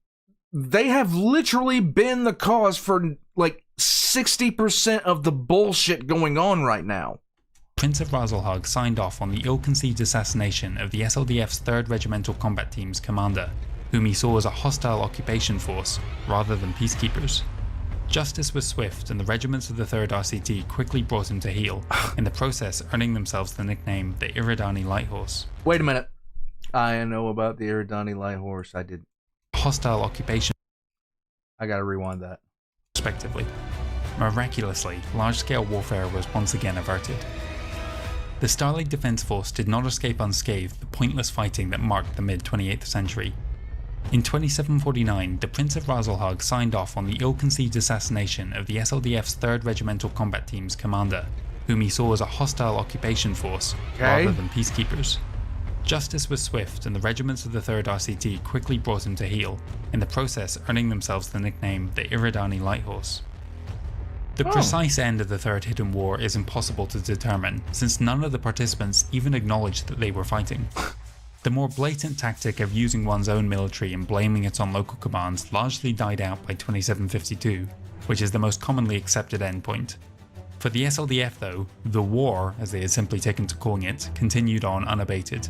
they have literally been the cause for like 60% of the bullshit going on right now. Prince of Razelhag signed off on the ill-conceived assassination of the SLDF's 3rd Regimental Combat Team's commander, whom he saw as a hostile occupation force rather than peacekeepers. Justice was swift, and the regiments of the 3rd RCT quickly brought him to heel, in the process earning themselves the nickname the Iridani Light Horse. Wait a minute. I know about the Iridani Light Horse. I did. Hostile occupation. I gotta rewind that. Respectively. Miraculously, large-scale warfare was once again averted. The Star League Defense Force did not escape unscathed the pointless fighting that marked the mid-28th century. In 2749, the Prince of Razelhag signed off on the ill-conceived assassination of the SLDF's 3rd Regimental Combat Team's commander, whom he saw as a hostile occupation force rather than peacekeepers. Justice was swift, and the regiments of the 3rd RCT quickly brought him to heel, in the process earning themselves the nickname the Iridani Light Horse. The precise end of the Third Hidden War is impossible to determine, since none of the participants even acknowledged that they were fighting. The more blatant tactic of using one's own military and blaming it on local commands largely died out by 2752, which is the most commonly accepted endpoint. For the SLDF though, the war, as they had simply taken to calling it, continued on unabated.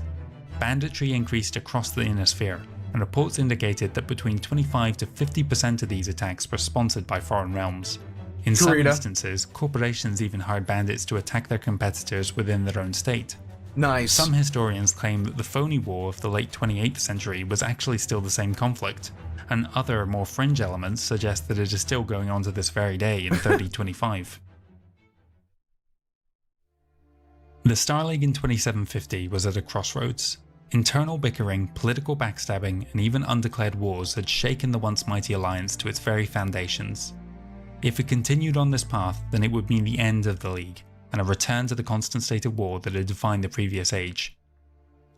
Banditry increased across the inner sphere, and reports indicated that between 25 to 50% of these attacks were sponsored by foreign realms. In some instances, corporations even hired bandits to attack their competitors within their own state. Nice. Some historians claim that the phony war of the late 28th century was actually still the same conflict, and other more fringe elements suggest that it is still going on to this very day in 3025. The Star League in 2750 was at a crossroads. Internal bickering, political backstabbing, and even undeclared wars had shaken the once mighty alliance to its very foundations. If it continued on this path, then it would mean the end of the League, and a return to the constant state of war that had defined the previous age.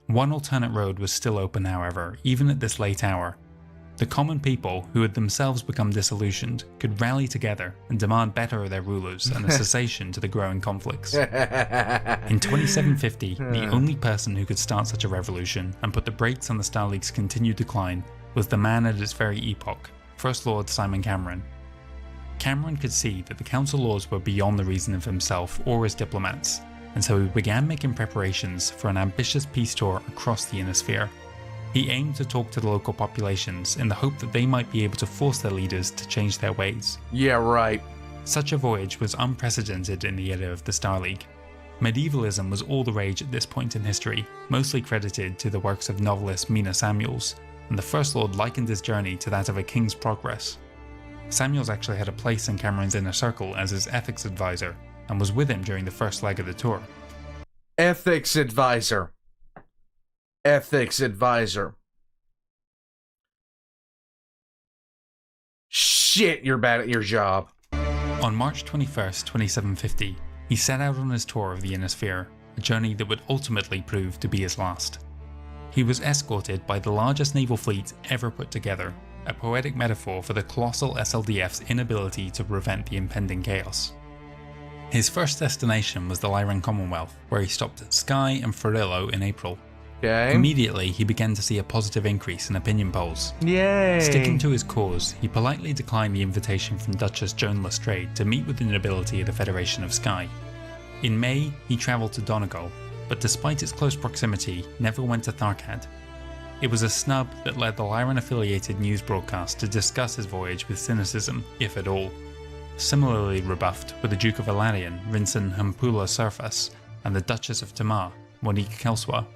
One alternate road was still open, however, even at this late hour. The common people, who had themselves become disillusioned, could rally together and demand better of their rulers and a cessation to the growing conflicts. In 2750, the only person who could start such a revolution and put the brakes on the Star League's continued decline was the man at its very epoch, First Lord Simon Cameron. Cameron could see that the council laws were beyond the reason of himself or his diplomats, and so he began making preparations for an ambitious peace tour across the inner sphere. He aimed to talk to the local populations in the hope that they might be able to force their leaders to change their ways. Yeah, right. Such a voyage was unprecedented in the era of the Star League. Medievalism was all the rage at this point in history, mostly credited to the works of novelist Mina Samuels, and the First Lord likened his journey to that of a king's progress. Samuels actually had a place in Cameron's inner circle as his ethics advisor, and was with him during the first leg of the tour. Ethics advisor. Ethics advisor. Shit, you're bad at your job. On March 21st, 2750, he set out on his tour of the inner sphere, a journey that would ultimately prove to be his last. He was escorted by the largest naval fleet ever put together, a poetic metaphor for the colossal SLDF's inability to prevent the impending chaos. His first destination was the Lyran Commonwealth, where he stopped at Skye and Farillo in April. Okay. Immediately, he began to see a positive increase in opinion polls. Yay! Sticking to his cause, he politely declined the invitation from Duchess Joan Lestrade to meet with the nobility of the Federation of Skye. In May, he travelled to Donegal, but despite its close proximity, never went to Tharkad. It was a snub that led the Lyran-affiliated news broadcast to discuss his voyage with cynicism, if at all. Similarly rebuffed were the Duke of Alarion, Rinsen Hampula Surface, and the Duchess of Tamar, Monique Kelswa.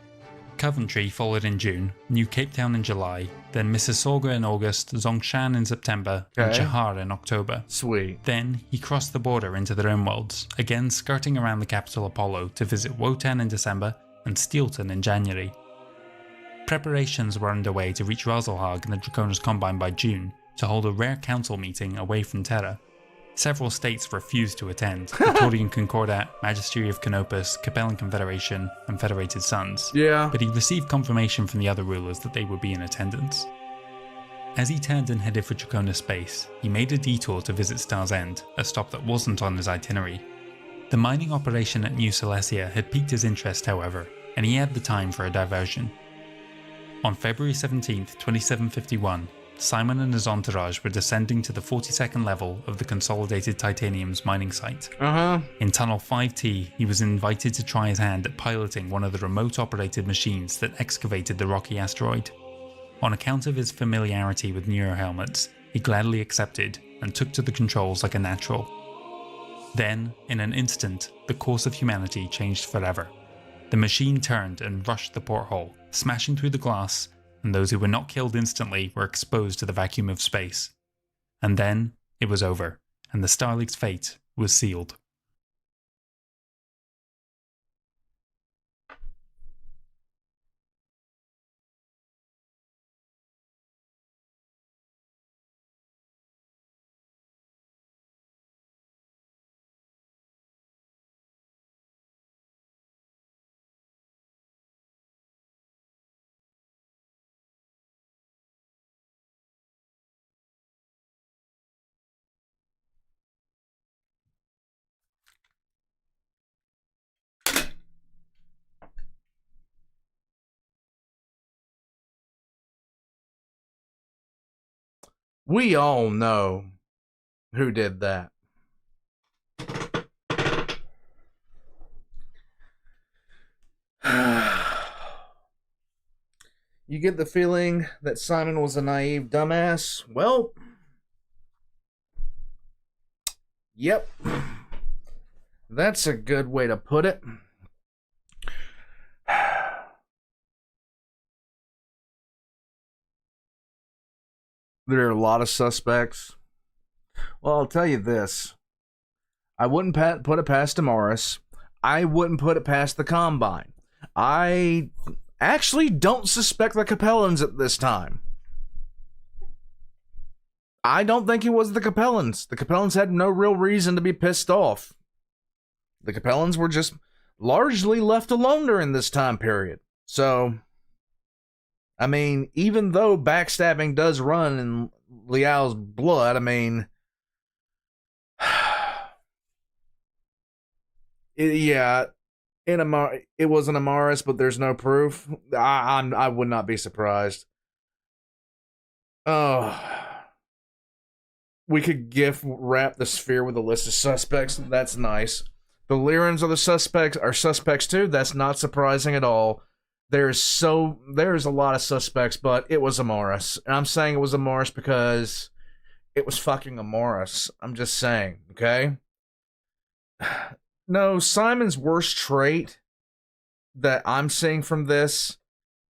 Coventry followed in June, New Cape Town in July, then Mississauga in August, Zongshan in September, and Chahar in October. Sweet. Then he crossed the border into the Realmworlds, again skirting around the capital Apollo to visit Wotan in December and Steelton in January. Preparations were underway to reach Razelhag and the Draconis Combine by June, to hold a rare council meeting away from Terra. Several states refused to attend: Praetorian Concordat, Magistery of Canopus, Capellan Confederation, and Federated Sons. Yeah. But he received confirmation from the other rulers that they would be in attendance. As he turned and headed for Draconis space, he made a detour to visit Star's End, a stop that wasn't on his itinerary. The mining operation at New Silesia had piqued his interest, however, and he had the time for a diversion. On February 17th, 2751, Simon and his entourage were descending to the 42nd level of the Consolidated Titanium's mining site. In Tunnel 5T, he was invited to try his hand at piloting one of the remote-operated machines that excavated the rocky asteroid. On account of his familiarity with neurohelmets, he gladly accepted and took to the controls like a natural. Then, in an instant, the course of humanity changed forever. The machine turned and rushed the porthole, smashing through the glass, and those who were not killed instantly were exposed to the vacuum of space. And then, it was over, and the Starleague's fate was sealed. We all know who did that. You get the feeling that Simon was a naive dumbass? Well, yep. That's a good way to put it. There are a lot of suspects. Well, I'll tell you this. I wouldn't put it past Damaris. I wouldn't put it past the Combine. I actually don't suspect the Capellans at this time. I don't think it was the Capellans. The Capellans had no real reason to be pissed off. The Capellans were just largely left alone during this time period. So, I mean, even though backstabbing does run in Liao's blood, I mean, it was an Amaris, but there's no proof. I would not be surprised. Oh, we could gift wrap the sphere with a list of suspects. That's nice. The Lyrans are suspects too. That's not surprising at all. There's a lot of suspects, but it was Amaris. And I'm saying it was Amaris because it was fucking Amaris. I'm just saying, okay? No, Simon's worst trait that I'm seeing from this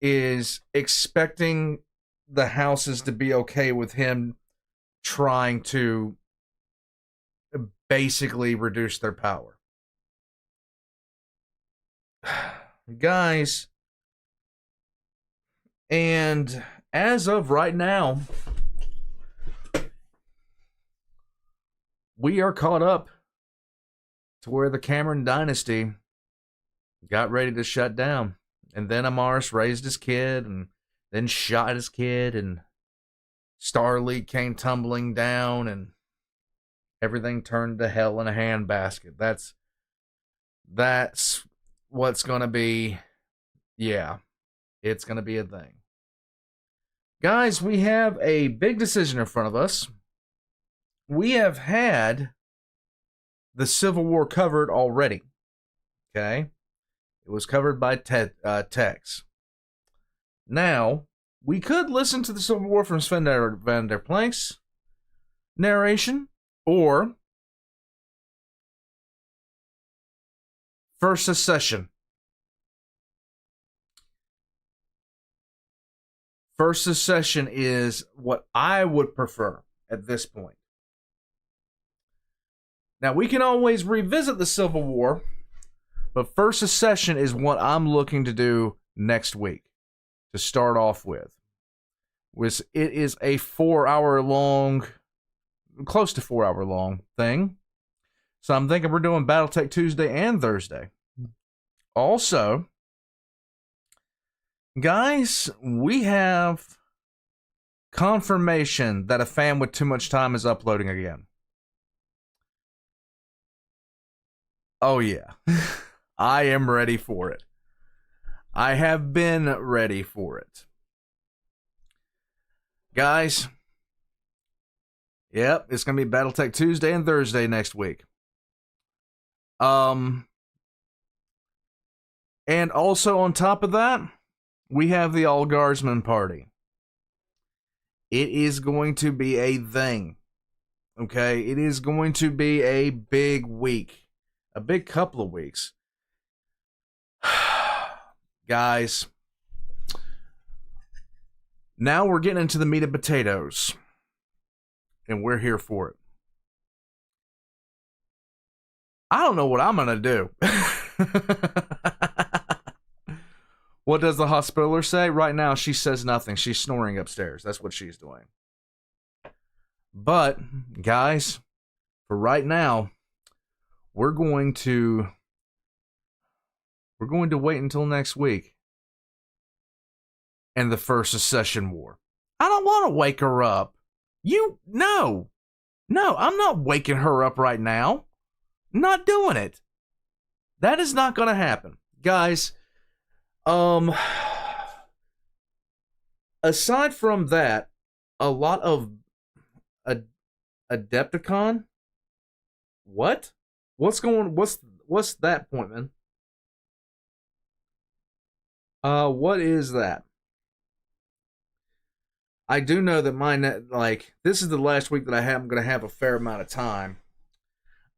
is expecting the houses to be okay with him trying to basically reduce their power. Guys, and as of right now, we are caught up to where the Cameron dynasty got ready to shut down. And then Amaris raised his kid and then shot his kid, and Starleague came tumbling down, and everything turned to hell in a handbasket. That's what's going to be. Yeah, it's going to be a thing. Guys, we have a big decision in front of us. We have had the Civil War covered already. Okay? It was covered by Tex. Now, we could listen to the Civil War from Sven van der Plank's narration, or First Secession. First Secession is what I would prefer at this point. Now, we can always revisit the Civil War, but First Secession is what I'm looking to do next week to start off with. It is a 4-hour long, close to 4-hour long thing. So I'm thinking we're doing Battletech Tuesday and Thursday. Also, guys, we have confirmation that A Fan with Too Much Time is uploading again. Oh yeah, I am ready for it. I have been ready for it. Guys, yep, it's going to be Battletech Tuesday and Thursday next week. And also on top of that, we have the All Guardsman party. It is going to be a thing. Okay? It is going to be a big week. A big couple of weeks. Guys, now we're getting into the meat and potatoes. And we're here for it. I don't know what I'm going to do. What does the hospitaler say? Right now, she says nothing. She's snoring upstairs. That's what she's doing. But, guys, for right now, we're going to wait until next week. And the first secession war. I don't want to wake her up. No, I'm not waking her up right now. I'm not doing it. That is not going to happen. Guys, aside from that, a lot of Adepticon? What? What's that point, man? What is that? I do know that this is the last week that I'm going to have a fair amount of time.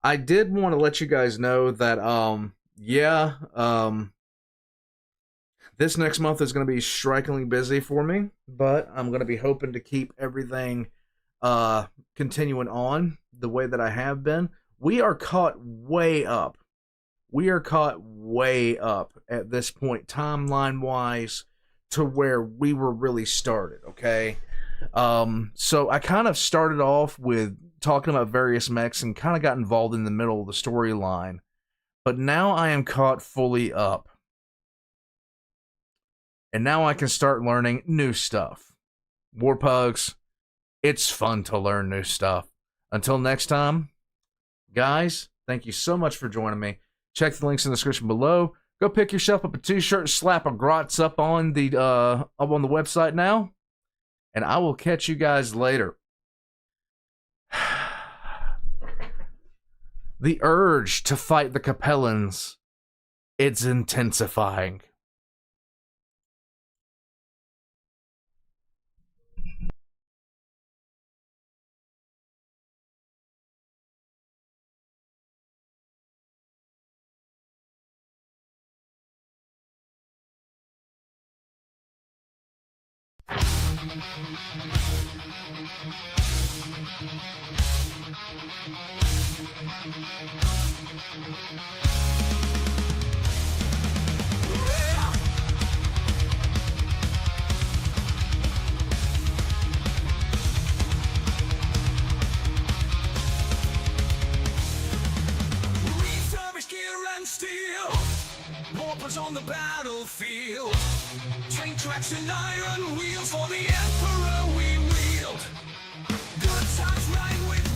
I did want to let you guys know that, this next month is going to be strikingly busy for me, but I'm going to be hoping to keep everything continuing on the way that I have been. We are caught way up. At this point, timeline-wise, to where we were really started, okay? So I kind of started off with talking about various mechs and kind of got involved in the middle of the storyline. But now I am caught fully up. And now I can start learning new stuff. Warpugs, it's fun to learn new stuff. Until next time, guys, thank you so much for joining me. Check the links in the description below. Go pick yourself up a t-shirt and slap a Grotz up on the website now. And I will catch you guys later. The urge to fight the Capellans, it's intensifying. Refurbish gear and steel, warpers on the battlefield, train tracks and iron wheels for the Emperor we wield. Good times ride with